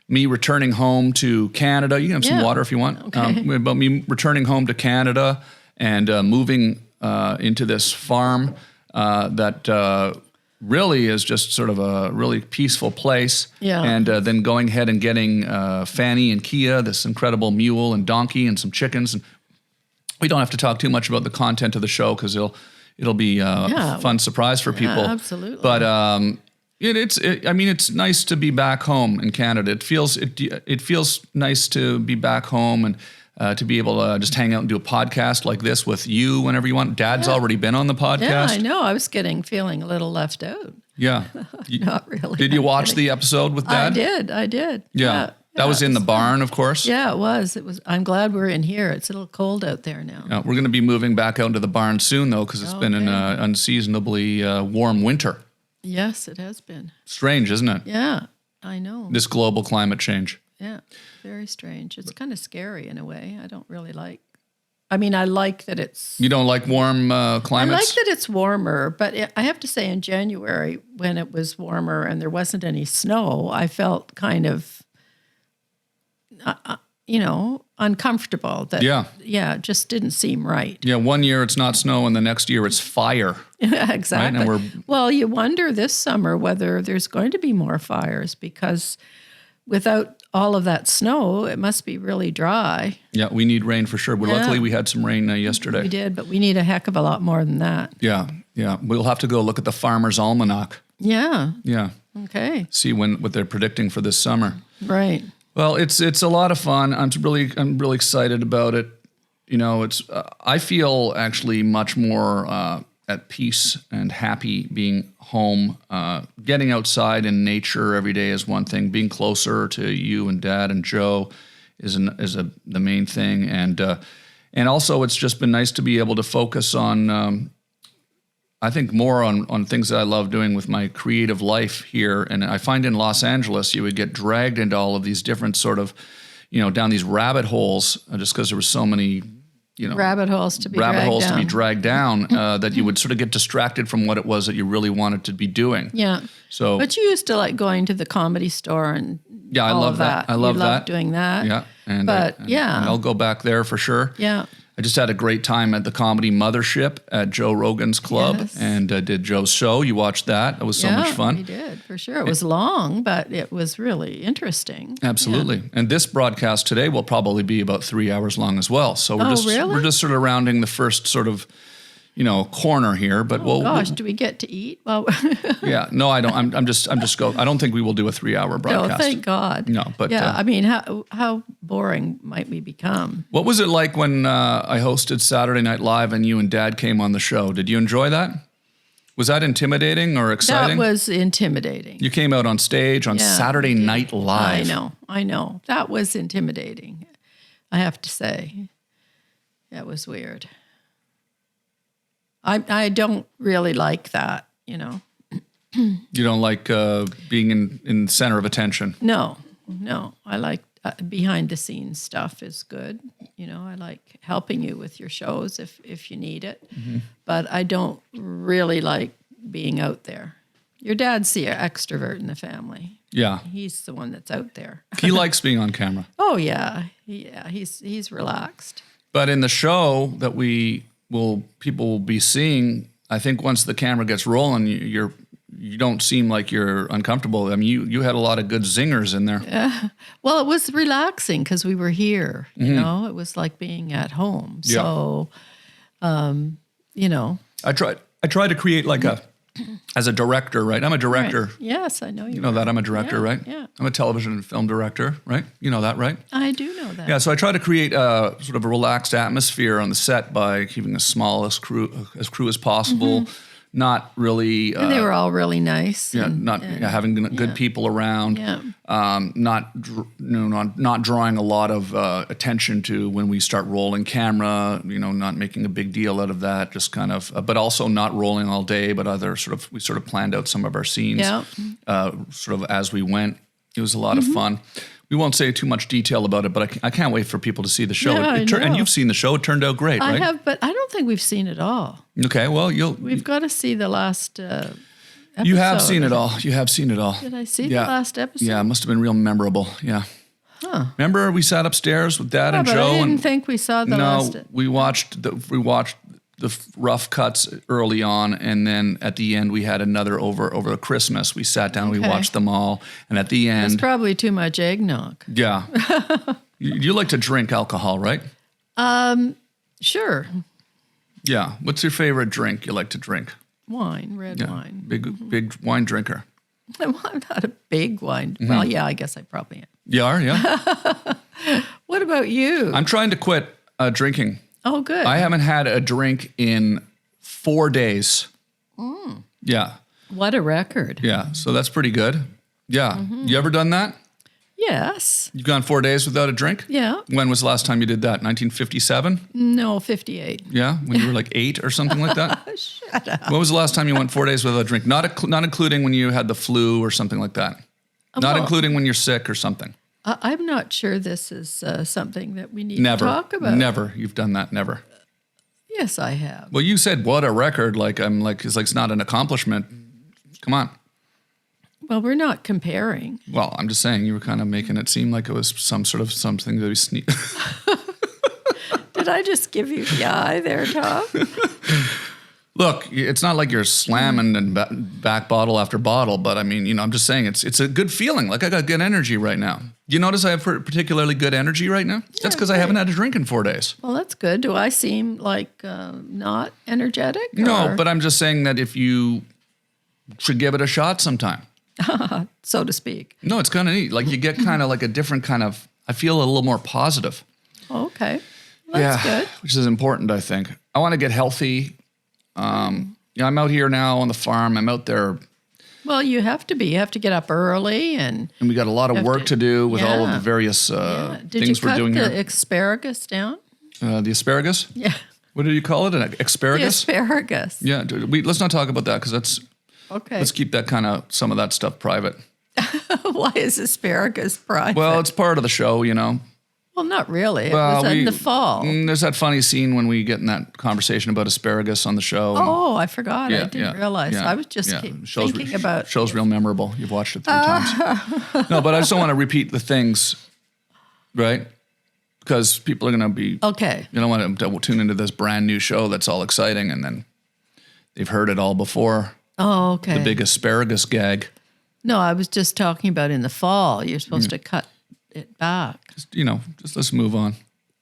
me returning home to Canada. You can have some water if you want. Okay. About me returning home to Canada and moving into this farm that really is just sort of a really peaceful place. Yeah. And then going ahead and getting Fanny and Kia, this incredible mule and donkey and some chickens. And we don't have to talk too much about the content of the show because it'll be a fun surprise for people. Yeah, absolutely. But it's nice to be back home in Canada. It feels nice to be back home and to be able to just hang out and do a podcast like this with you whenever you want. Dad's already been on the podcast. Yeah, I know. I was feeling a little left out. Yeah. Not really. Did you watch the episode with Dad? I did. Yeah. That was in the barn, of course. Yeah, it was. I'm glad we're in here. It's a little cold out there now. We're going to be moving back out into the barn soon, though, because it's been an unseasonably warm winter. Yes, it has been. Strange, isn't it? Yeah, I know. This global climate change. Yeah, very strange. It's kind of scary in a way. I don't really like. I mean, I like that it's. You don't like warm climates? I like that it's warmer, but I have to say, in January when it was warmer and there wasn't any snow, I felt kind of. Uncomfortable. It just didn't seem right. Yeah, one year it's not snow and the next year it's fire. Exactly. Right? Well, you wonder this summer whether there's going to be more fires because without all of that snow, it must be really dry. Yeah, we need rain for sure. But luckily we had some rain yesterday. We did, but we need a heck of a lot more than that. Yeah. We'll have to go look at the Farmer's Almanac. Yeah. Yeah. Okay. See what they're predicting for this summer. Right. Well, it's a lot of fun. I'm really excited about it. I feel actually much more at peace and happy being home. Getting outside in nature every day is one thing. Being closer to you and Dad and Joe is the main thing. And also it's just been nice to be able to focus on. I think more on things that I love doing with my creative life here. And I find in Los Angeles, you would get dragged into all of these different sort of, down these rabbit holes just because there were so many, rabbit holes to be dragged down that you would sort of get distracted from what it was that you really wanted to be doing. Yeah. So, but you used to like going to the Comedy Store and I love that. I love that. Doing that. Yeah. And and I'll go back there for sure. Yeah. I just had a great time at the Comedy Mothership at Joe Rogan's club and did Joe's show. You watched that. It was so much fun. We did, for sure. It was long, but it was really interesting. Absolutely. Yeah. And this broadcast today will probably be about 3 hours long as well. So we're really? just sort of rounding the first sort of, corner here, but do we get to eat? Well, yeah, no, I don't. I'm just I don't think we will do a 3 hour broadcast. No, thank God. No, but I mean, how boring might we become? What was it like when I hosted Saturday Night Live and you and Dad came on the show? Did you enjoy that? Was that intimidating or exciting? That was intimidating. You came out on stage on Saturday Night Live. I know. That was intimidating. I have to say, that was weird. I don't really like that, You don't like being in the center of attention. No. I like behind the scenes stuff is good. You know, I like helping you with your shows if you need it. But I don't really like being out there. Your dad's the extrovert in the family. Yeah. He's the one that's out there. He likes being on camera. Oh yeah. He's relaxed. But in the show that people will be seeing, I think once the camera gets rolling, you don't seem like you're uncomfortable. I mean, you had a lot of good zingers in there. Yeah. Well, it was relaxing because we were here. You know, it was like being at home. Yeah. So, you know. I try to create like as a director, right? I'm a director. Right. Yes, I know you. You know that I'm a director, right? Yeah. I'm a television and film director, right? You know that, right? I do know that. Yeah, so I try to create a sort of a relaxed atmosphere on the set by keeping as small as crew as possible, not really. And they were all really nice. Yeah, and, having good people around. Yeah. Not drawing a lot of attention to when we start rolling camera. You know, not making a big deal out of that. Just kind of, but also not rolling all day. But we sort of planned out some of our scenes. Yeah. Sort of as we went. It was a lot of fun. We won't say too much detail about it, but I can't wait for people to see the show. Yeah, And you've seen the show. It turned out great, right? I have, but I don't think we've seen it all. Okay, well, We've got to see the last episode. You have seen it all. You have seen it all. Did I see the last episode? Yeah, it must have been real memorable. Yeah. Huh. Remember we sat upstairs with Dad and but Joe? I didn't think we saw the last. No, we watched the rough cuts early on, and then at the end we had another over the Christmas. We sat down, we watched them all, and at the end, It's probably too much eggnog. yeah, you like to drink alcohol, right? Sure, Yeah. What's your favorite drink you like to drink? wine, red Yeah. wine. Big wine drinker. I'm not a big wine. Well, yeah, I guess I probably am. You are, yeah. What about you? I'm trying to quit drinking. Oh, good. I haven't had a drink in 4 days. Yeah. What a record. Yeah. So that's pretty good. Yeah. You ever done that? Yes. You've gone 4 days without a drink? Yeah. When was the last time you did that? 1957? No, 58. Yeah. When you were like 8 or something like that? Shut up. When was the last time you went 4 days without a drink? Not including when you had the flu or something like that. Not including when you're sick or something. I'm not sure this is something that we need Never. to talk about. Never. You've done that. Never. Yes, I have. Well, you said what a record. It's not an accomplishment. Come on. Well, we're not comparing. Well, I'm just saying you were kind of making it seem like it was something that we sneak. Did I just give you the eye there, Tom? Look, it's not like you're slamming and back bottle after bottle, but I mean, I'm just saying it's a good feeling. Like I got good energy right now. You notice I have particularly good energy right now? That's because I haven't had a drink in 4 days. Well, that's good. Do I seem like not energetic? No, or- but I'm just saying that if you should give it a shot sometime. so to speak. No, it's kind of neat. Like you get kind of like a different kind of, I feel a little more positive. Oh, okay. Well, that's good. Which is important, I think. I want to get healthy. I'm out here now on the farm. I'm out there. Well, you have to be. You have to get up early and we got a lot of work to do with all of the various things we're doing Did you cut here. the asparagus down? The asparagus? Yeah. What did you call it? An The asparagus? asparagus. Yeah. Let's not talk about that because Okay. let's keep that some of that stuff private. Why is asparagus private? Well, it's part of the show, Well, not really. It Well, was in the fall. There's that funny scene when we get in that conversation about asparagus on the show. Oh, I forgot. I didn't realize. yeah, I was just yeah. thinking about. Show's real memorable. You've watched it 3 times. No, but I just don't want to repeat the things, right? Because people are going to be. Okay. You don't want them to tune into this brand new show that's all exciting, and then they've heard it all before. Oh, okay. The big asparagus gag. No, I was just talking about in the fall. You're supposed to cut it back. Just let's move on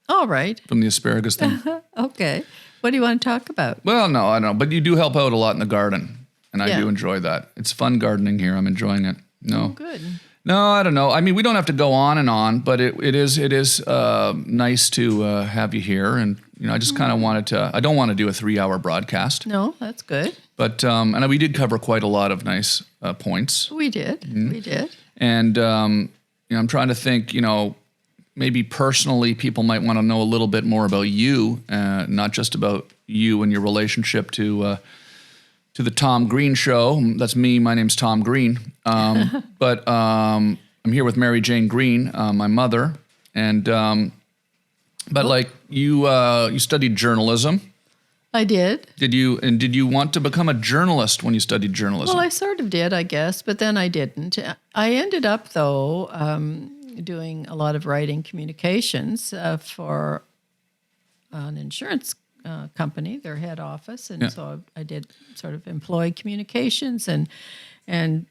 All right. from the asparagus thing. Okay. What do you want to talk about? Well, no, I don't know. But you do help out a lot in the garden, and I Yeah. do enjoy that. It's fun gardening here. I'm enjoying it. No. Oh, good. No, I don't know. I mean, we don't have to go on and on, but it is nice to have you here. And, I just kind of wanted to, I don't want to do a 3-hour broadcast, No, that's good. but, and we did cover quite a lot of nice points. We did. Mm-hmm. We did. And, I'm trying to think, maybe personally people might want to know a little bit more about you, not just about you and your relationship to to the Tom Green Show. That's me. My name's Tom Green. But I'm here with Mary Jane Green, my mother. And but like you studied journalism. I did. Did you want to become a journalist when you studied journalism? Well, I sort of did, I guess, but then I didn't. I ended up, though, doing a lot of writing communications for an insurance company, their head office, and so I did sort of employee communications and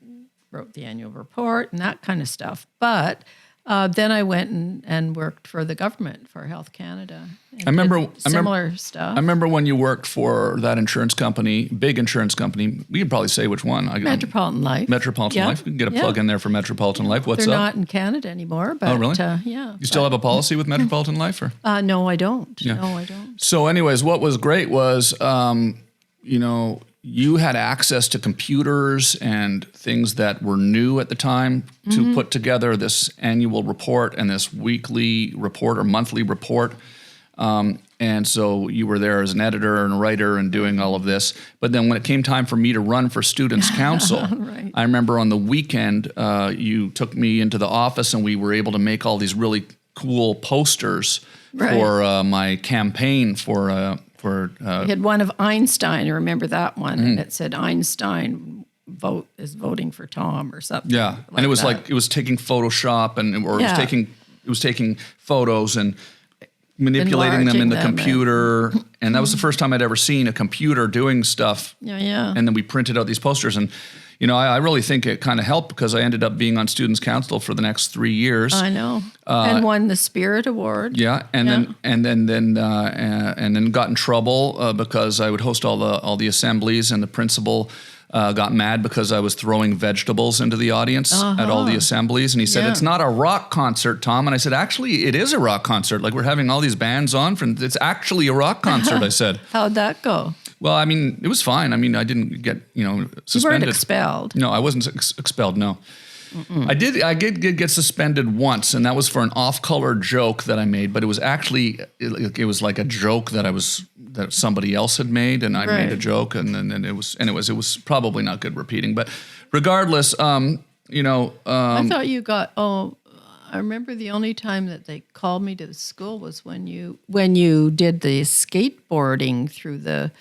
wrote the annual report and that kind of stuff. But then I went and worked for the government, for Health Canada. I remember similar stuff. I remember when you worked for that insurance company, big insurance company. We could probably say which one. Metropolitan Life. Metropolitan Life. We can get a plug in there for Metropolitan Life. What's They're up? not in Canada anymore. But, oh, really? Yeah. You still have a policy with Metropolitan Life? Or? No, I don't. Yeah. No, I don't. So anyways, what was great was, you had access to computers and things that were new at the time to put together this annual report and this weekly report or monthly report. And so you were there as an editor and a writer and doing all of this. But then when it came time for me to run for Students' Council, right. I remember on the weekend, you took me into the office and we were able to make all these really cool posters for my campaign for we had one of Einstein. I remember that one, and it said Einstein is voting for Tom or something. Yeah, and it was like it was taking Photoshop it was taking photos and manipulating them in the computer, and that was the first time I'd ever seen a computer doing stuff. Yeah. And then we printed out these posters, and I really think it kind of helped because I ended up being on Students' Council for the next 3 years. I know, and won the Spirit Award. Yeah, then got in trouble because I would host all the assemblies, and the principal got mad because I was throwing vegetables into the audience at all the assemblies, and he said, "It's not a rock concert, Tom." And I said, "Actually, it is a rock concert. Like we're having all these bands on. It's actually a rock concert." I said. How'd that go? Well, I mean, it was fine. I mean, I didn't get, suspended. You weren't expelled. No, I wasn't expelled, no. I did get suspended once, and that was for an off-color joke that I made, but it was actually, it was like a joke that somebody else had made, and I made a joke, and then it was probably not good repeating. But regardless, I thought you got, I remember the only time that they called me to the school was when you did the skateboarding through the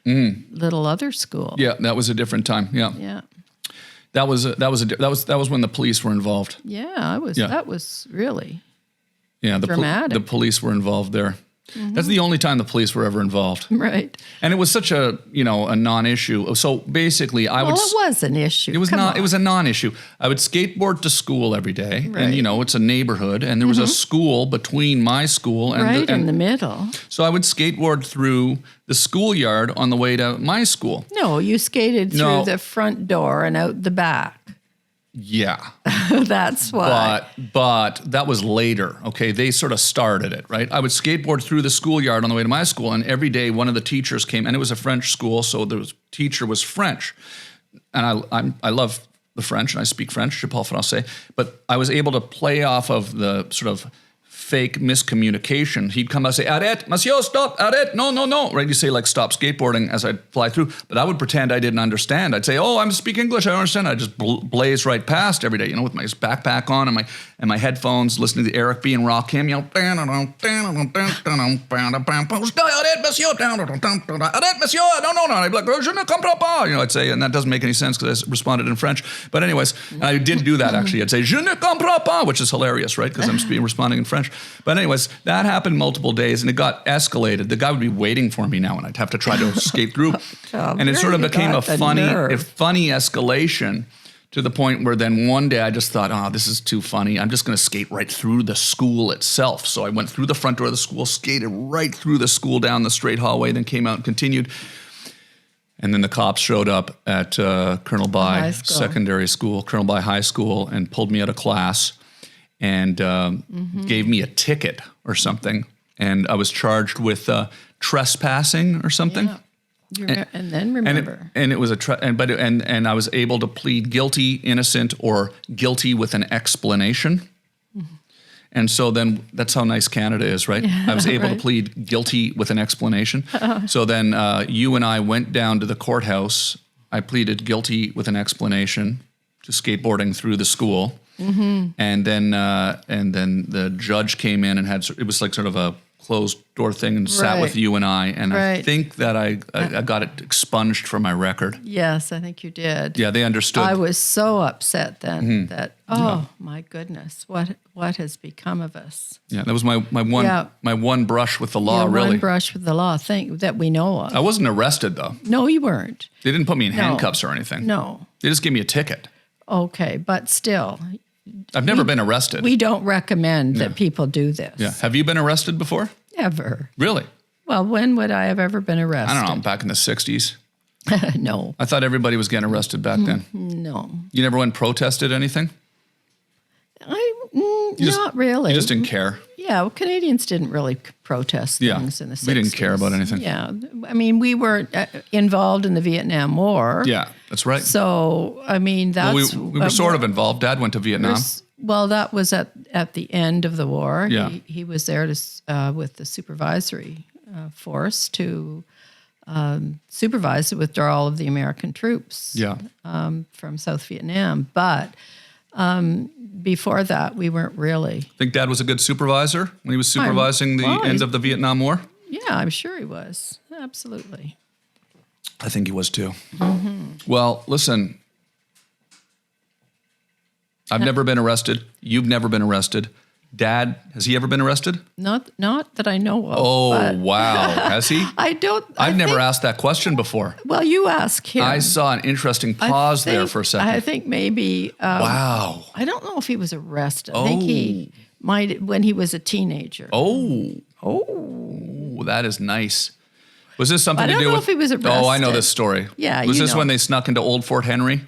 little other school. Yeah, that was a different time. Yeah. Yeah. That was when the police were involved. Yeah, that was really dramatic. The police were involved there. That's the only time the police were ever involved. Right. And it was such a non-issue. So basically it was an issue. It was it was a non-issue. I would skateboard to school every day, and it's a neighborhood, and there was a school between my school and in the middle. So I would skateboard through the schoolyard on the way to my school. No, you skated through the front door and out the back. Yeah. That's why. But that was later, okay? They sort of started it, right? I would skateboard through the schoolyard on the way to my school, and every day one of the teachers came, and it was a French school, so the teacher was French. And I love the French, and I speak French, je parle français, but I was able to play off of the sort of fake miscommunication. He'd come and say, "Arrête, monsieur, stop, arrête, no, no, no." Right? You say like "stop skateboarding" as I'd fly through, but I would pretend I didn't understand. I'd say, "Oh, I'm speak English, I don't understand." I'd just blaze right past every day, with my backpack on and my headphones, listening to Eric B. and Rakim, "Arrête, monsieur, arrête, monsieur, no, no, no." I'd be like, "Je ne comprends pas," I'd say, and that doesn't make any sense because I responded in French. But anyways, I did do that actually. I'd say, "Je ne comprends pas," which is hilarious, right? Because I'm responding in French. But anyways, that happened multiple days, and it got escalated. The guy would be waiting for me now, and I'd have to try to skate through. And it sort of became a funny escalation to the point where then one day I just thought, this is too funny. I'm just going to skate right through the school itself. So I went through the front door of the school, skated right through the school down the straight hallway, then came out and continued. And then the cops showed up at Colonel By Secondary School, Colonel By High School, and pulled me out of class and gave me a ticket or something. And I was charged with trespassing or something. Yeah. And then remember. And it was and I was able to plead guilty, innocent, or guilty with an explanation. And so then that's how nice Canada is, right? I was able to plead guilty with an explanation. So then you and I went down to the courthouse. I pleaded guilty with an explanation to skateboarding through the school. And then the judge came in and it was like sort of a closed door thing and sat with you and I. And I think that I got it expunged from my record. Yes, I think you did. Yeah, they understood. I was so upset then that, my goodness, what has become of us? Yeah, that was my one brush with the law, really. One brush with the law, that we know of. I wasn't arrested, though. No, you weren't. They didn't put me in handcuffs or anything. No. They just gave me a ticket. Okay, but still. I've never been arrested. We don't recommend that people do this. Yeah. Have you been arrested before? Ever. Really? Well, when would I have ever been arrested? I don't know, back in the 60s. No. I thought everybody was getting arrested back then. No. You never went and protested anything? Not really. You just didn't care? Yeah, well, Canadians didn't really protest things in the 60s. We didn't care about anything. Yeah. I mean, we were involved in the Vietnam War. Yeah, that's right. So, I mean, that's... Well, we were sort of involved. Dad went to Vietnam. Well, that was at the end of the war. Yeah. He was there with the supervisory force to supervise the withdrawal of the American troops from South Vietnam. But before that, we weren't really. Think Dad was a good supervisor when he was supervising the end of the Vietnam War? Yeah, I'm sure he was. Absolutely. I think he was too. Well, listen, I've never been arrested. You've never been arrested. Dad, has he ever been arrested? Not that I know of. Oh, wow. Has he? I've never asked that question before. Well, you ask him. I saw an interesting pause there for a second. I think maybe. Wow. I don't know if he was arrested. I think he might when he was a teenager. Oh, that is nice. Was this something to do with? I don't know if he was arrested. Oh, I know this story. Yeah, Was this when they snuck into Old Fort Henry?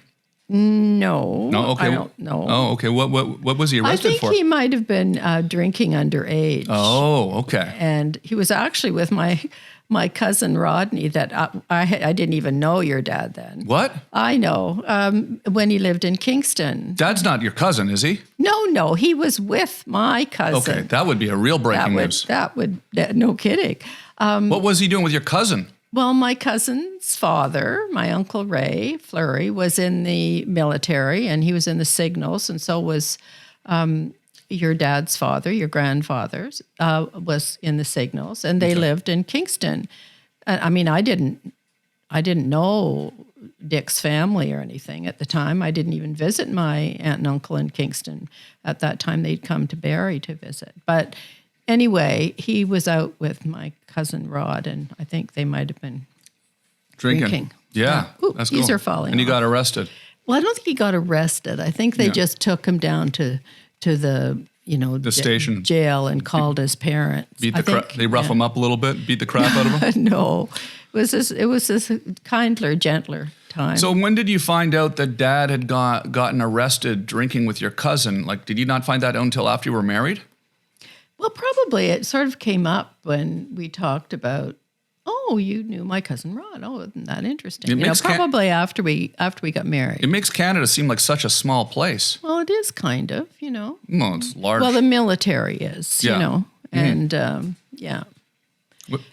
No. No. Okay. I don't know. Oh, okay. What was he arrested for? I think he might have been drinking underage. Oh, okay. And he was actually with my cousin Rodney. That I didn't even know your dad then. What? I know. When he lived in Kingston. Dad's not your cousin, is he? No. He was with my cousin. Okay, that would be a real breaking news. No kidding. What was he doing with your cousin? Well, my cousin's father, my Uncle Ray Fleury, was in the military, and he was in the signals, and so was your dad's father, your grandfather's, was in the signals, and they lived in Kingston. I mean, I didn't know Dick's family or anything at the time. I didn't even visit my aunt and uncle in Kingston at that time. They'd come to Barrie to visit. But anyway, he was out with my cousin Rod, and I think they might have been drinking. Yeah, Ooh, that's cool. These are falling And he off. got arrested. Well, I don't think he got arrested. I think they just took him down to the The station. jail and called his parents. They rough him up a little bit, beat the crap out of him. No, it was this kinder, gentler time. So when did you find out that Dad had gotten arrested drinking with your cousin? Like, did you not find that out until after you were married? Well, probably it sort of came up when we talked about, you knew my cousin Rod. Oh, isn't that interesting? Probably after we got married. It makes Canada seem like such a small place. Well, it is kind of, Well, it's large. Well, the military is, and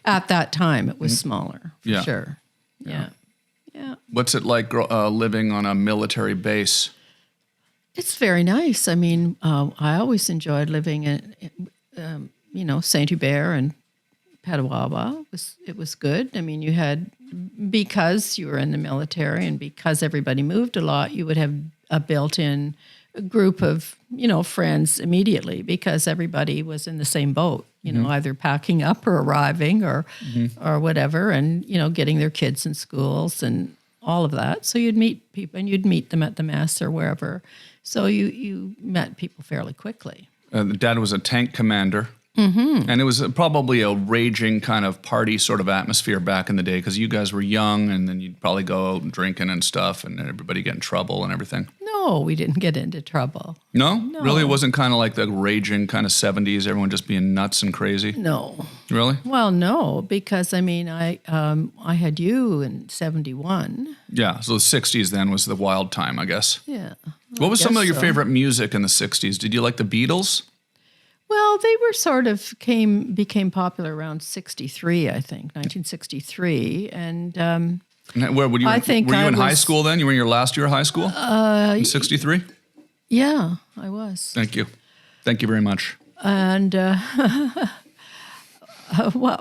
at that time it was smaller, for sure. Yeah. What's it like living on a military base? It's very nice. I mean, I always enjoyed living in Saint Hubert and Petawawa. It was good. I mean, you had, because you were in the military and because everybody moved a lot, you would have a built-in group of, friends immediately because everybody was in the same boat, either packing up or arriving or whatever and, getting their kids in schools and all of that. So you'd meet people and you'd meet them at the mess or wherever. So you met people fairly quickly. Dad was a tank commander. Mm-hmm. And it was probably a raging kind of party sort of atmosphere back in the day because you guys were young and then you'd probably go out and drinking and stuff and everybody get in trouble and everything. No, we didn't get into trouble. No? Really? It wasn't kind of like the raging kind of 70s, everyone just being nuts and crazy? No. Really? Well, no, because, I mean, I had you in 71. Yeah, so the 60s then was the wild time, I guess. Yeah. What was some of your favorite music in the 60s? Did you like the Beatles? Well, they were sort of became popular around 63, I think, 1963. And Where were you? I think were you I in high was- school then? You were in your last year of high school in '63. yeah, I was. Thank you very much. And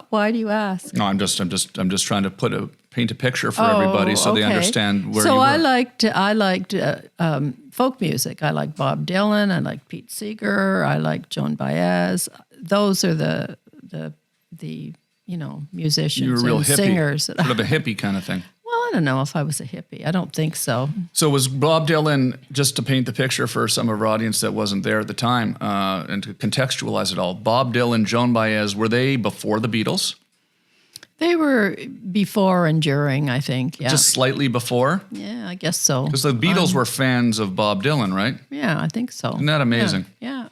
why do you ask? No, I'm just trying to paint a picture for everybody so they okay. understand where so you were. I liked folk music. I liked Bob Dylan. I liked Pete Seeger. I liked Joan Baez. Those are the musicians You were real and hippie, singers. sort of a hippie kind of thing. Well, I don't know if I was a hippie. I don't think so. So was Bob Dylan, just to paint the picture for some of our audience that wasn't there at the time, and to contextualize it all, Bob Dylan, Joan Baez, were they before the Beatles? They were before and during, I think. Yeah. Just slightly before? Yeah, I guess so. Because the Beatles were fans of Bob Dylan, right? Yeah, I think so. Isn't that amazing? Yeah.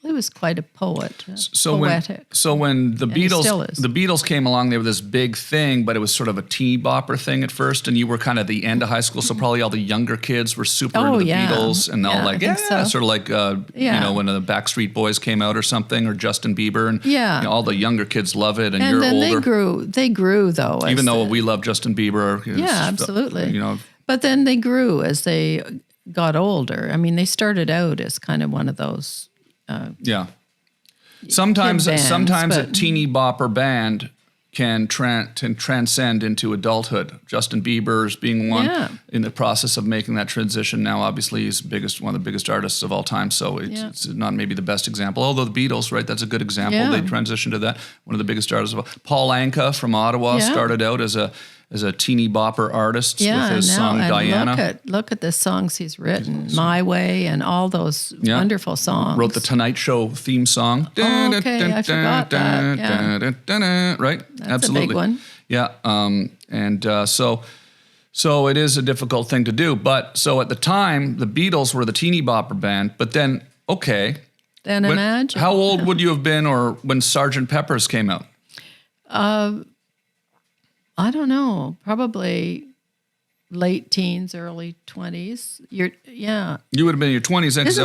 Well, he was quite a poet. Poetic. When the Beatles came along, they were this big thing, but it was sort of a teeny bopper thing at first, and you were kind of the end of high school, so probably all the younger kids were super into the Beatles, and all like, sort of like, when the Backstreet Boys came out or something, or Justin Bieber, and all the younger kids love it, and you're then older. They grew though. Even though we love Justin Bieber. Absolutely. But then they grew as they got older. I mean, they started out as kind of one of those. Sometimes bands, a teeny bopper band can transcend into adulthood. Justin Bieber's being one in the process of making that transition now. Obviously, he's one of the biggest artists of all time. So it's not maybe the best example. Although the Beatles, right? That's a good example. Yeah. They transitioned to that. One of the biggest artists of all. Paul Anka from Ottawa started out as a teeny bopper artist with his song Diana. Look at the songs he's written, My Way, and all those wonderful songs. Wrote the Tonight Show theme song. Okay, I forgot that. Right? That's Absolutely. a big one. Yeah. So it is a difficult thing to do. But so at the time, the Beatles were the teeny bopper band. But then, imagine. How old would you have been when Sgt. Pepper's came out? I don't know, probably late teens, early 20s. You would have been in your 20s then, because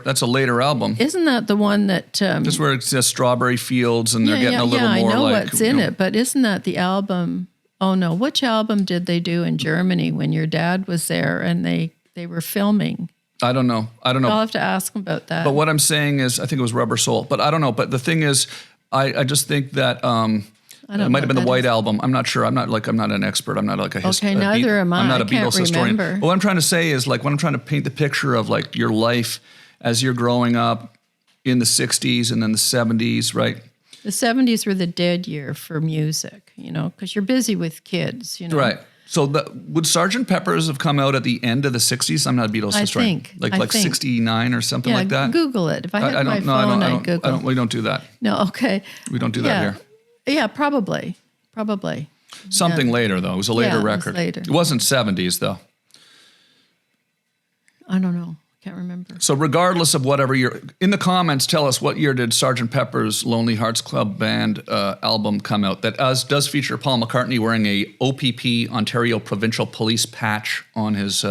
that's a later album. Isn't that the one that... just where it says Strawberry Fields and they're getting a little more like... I know what's in it, but isn't that the album... Oh no, which album did they do in Germany when your dad was there and they were filming? I don't know. I'll have to ask him about that. But what I'm saying is, I think it was Rubber Soul, but I don't know. But the thing is, I just think that... it might have been the White Album. I'm not sure. I'm not an expert. I'm not like a Okay, neither am I. I'm not a I can't Beatles historian. remember. But what I'm trying to say is, like, when I'm trying to paint the picture of like your life as you're growing up in the 60s and then the 70s, right? The 70s were the dead year for music, because you're busy with kids, Right. So would Sgt. Pepper's have come out at the end of the 60s? I'm not a Beatles historian. I think. 69 or something like that? Google it. If I had my phone, I'd Google. We don't do that. No, okay. We don't do that here. Yeah, probably. Something later, though. It was a later it was record. later. It wasn't 70s, though. I don't know. Can't remember. So regardless of whatever year, in the comments, tell us what year did Sgt. Pepper's Lonely Hearts Club Band album come out that does feature Paul McCartney wearing a OPP, Ontario Provincial Police patch on his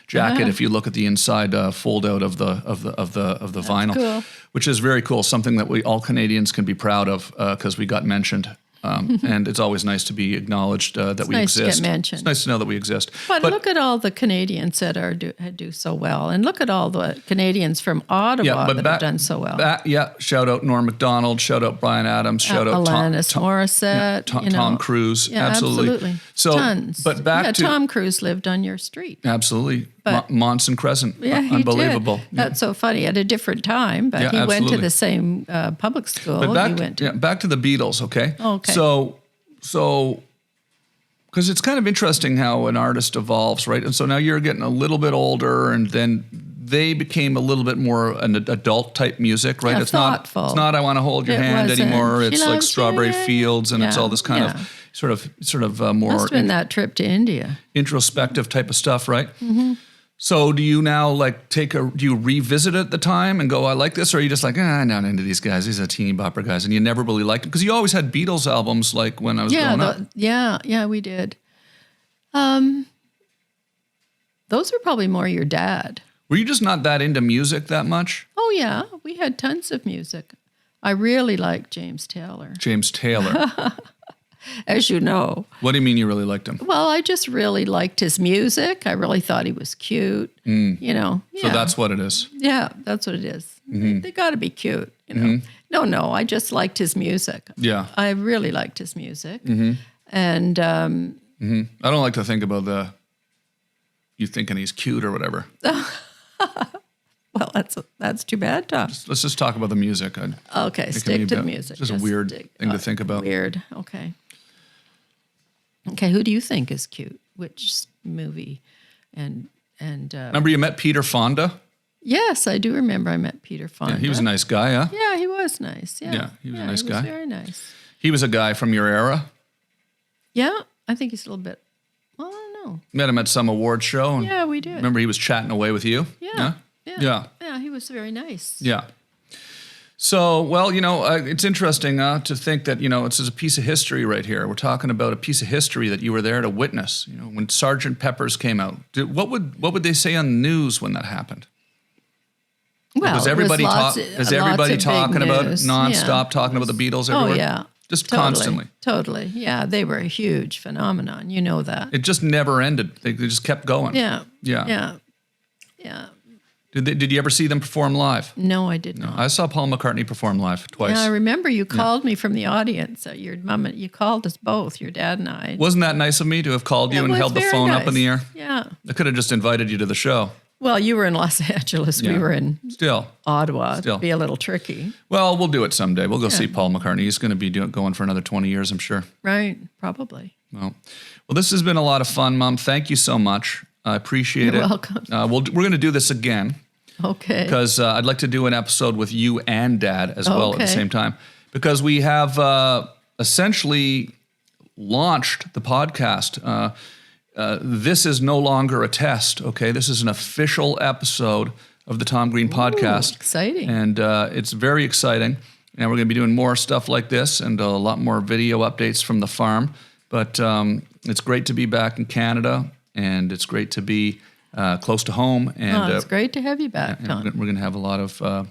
jacket. If you look at the inside fold out of the vinyl, cool. Which is very cool. Something that all Canadians can be proud of because we got mentioned. And it's always nice to be acknowledged that we exist. exist. To get mentioned. It's nice to know that we exist. But look at all the Canadians that do so well, and look at all the Canadians from Ottawa that have done so well. Shout out Norm Macdonald. Shout out Brian Adams. Shout out Alanis Morissette. Tom Cruise. Yeah, absolutely. So, tons. But back to Tom Cruise lived on your street. Absolutely. Monson Crescent. Yeah, he unbelievable. Did. That's so funny. At a different time, but he went to the same public school. But back to the Beatles, okay? Okay. So, because it's kind of interesting how an artist evolves, right? And so now you're getting a little bit older, and then they became a little bit more an adult type music, right? Yeah, it's thoughtful. Not. It's not I want to hold your hand anymore. It's like Strawberry Fields, and it's all this kind of sort of more. Must have been that trip to India. Introspective type of stuff, right? Mm-hmm. So do you now do you revisit it at the time and go, I like this? Or are you just like, I'm not into these guys. These are teeny bopper guys. And you never really liked them? Because you always had Beatles albums like when I was growing up. Yeah, we did. Those were probably more your dad. Were you just not that into music that much? Oh, yeah. We had tons of music. I really like James Taylor, James Taylor. as you know. What do you mean you really liked him? Well, I just really liked his music. I really thought he was cute. You know. So that's what it is. Yeah, that's what it is. They got to be cute, you know. No, I just liked his music. Yeah. I really liked his music. And I don't like to think about you thinking he's cute or whatever. well, that's too bad, Tom. Let's just talk about the music. Okay, stick to the music. It's just a weird thing to think about. Weird. Okay. Okay, who do you think is cute? Which movie? And Remember you met Peter Fonda? yes, I do remember I met Peter Fonda. Yeah, he was a nice guy, huh? Yeah, he was nice. Yeah, Yeah, he was a nice he guy. was very nice. He was a guy from your era. Yeah, I think he's a little bit. Well, I don't know. Met him at some award show. And Yeah, we did. remember he was chatting away with you? Yeah. Yeah. Yeah, he was very nice. Yeah. So, well, it's interesting to think that, it's a piece of history right here. We're talking about a piece of history that you were there to witness. When Sergeant Pepper's came out, what would they say on the news when that happened? Well, Was everybody lots talking about it news. nonstop, talking about the Beatles everywhere? Oh, yeah. Just Totally, constantly. Totally. Yeah, they were a huge phenomenon. You know that. It just never ended. They just kept going. Yeah. Yeah. Yeah. Yeah. Did you ever see them perform live? No, I did not. I saw Paul McCartney perform live twice. Yeah, I remember you called me from the audience. Your mom, you called us both, your dad and I. Wasn't that nice of me to have called you It and was held the very phone up in the nice. air? Yeah. I could have just invited you to the show. Well, you were in Los Angeles. Yeah. We were in Still. Ottawa. Still. It'd be a little tricky. Well, we'll do it someday. We'll go see Paul McCartney. He's going to be going for another 20 years, I'm sure. Right. Probably. Well, this has been a lot of fun, Mom. Thank you so much. I appreciate You're it. welcome. We're going to do this again. Okay. Because I'd like to do an episode with you and Dad as well at the Okay. same time. Because we have essentially launched the podcast. This is no longer a test, okay? This is an official episode of the Tom Green podcast. Exciting. And it's very exciting. And we're going to be doing more stuff like this and a lot more video updates from the farm. But it's great to be back in Canada, and it's great to be close to home. And it's great to have you back, Tom. we're going to have a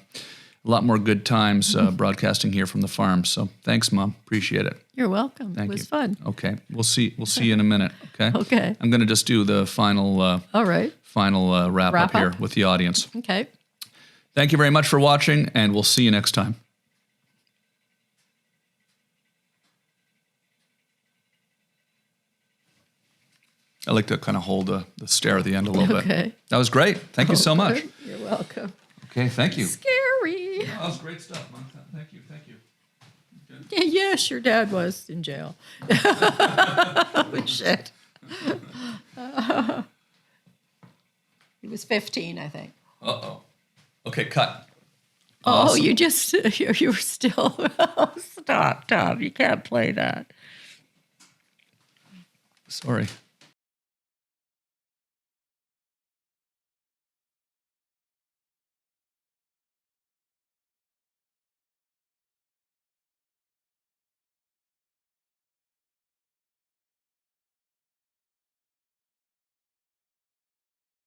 lot more good times broadcasting here from the farm. So thanks, Mom. Appreciate it. You're welcome. Thank it was you. fun. Okay, we'll see you in a minute. Okay. Okay. I'm going to just do the final All right. wrap up Wrap here up. with the audience. Okay. Thank you very much for watching, and we'll see you next time. I like to kind of hold the stare at the end a little bit. Okay. That was great. Thank you so much. Good. You're welcome. Okay, thank you. Scary. That was great stuff, Mom. Thank you. Yeah, yes, your dad was in jail. Oh, shit. He was 15, I think. Uh-oh. Okay, cut. Oh, Awesome. you were still. Stop, Tom. You can't play that. Sorry.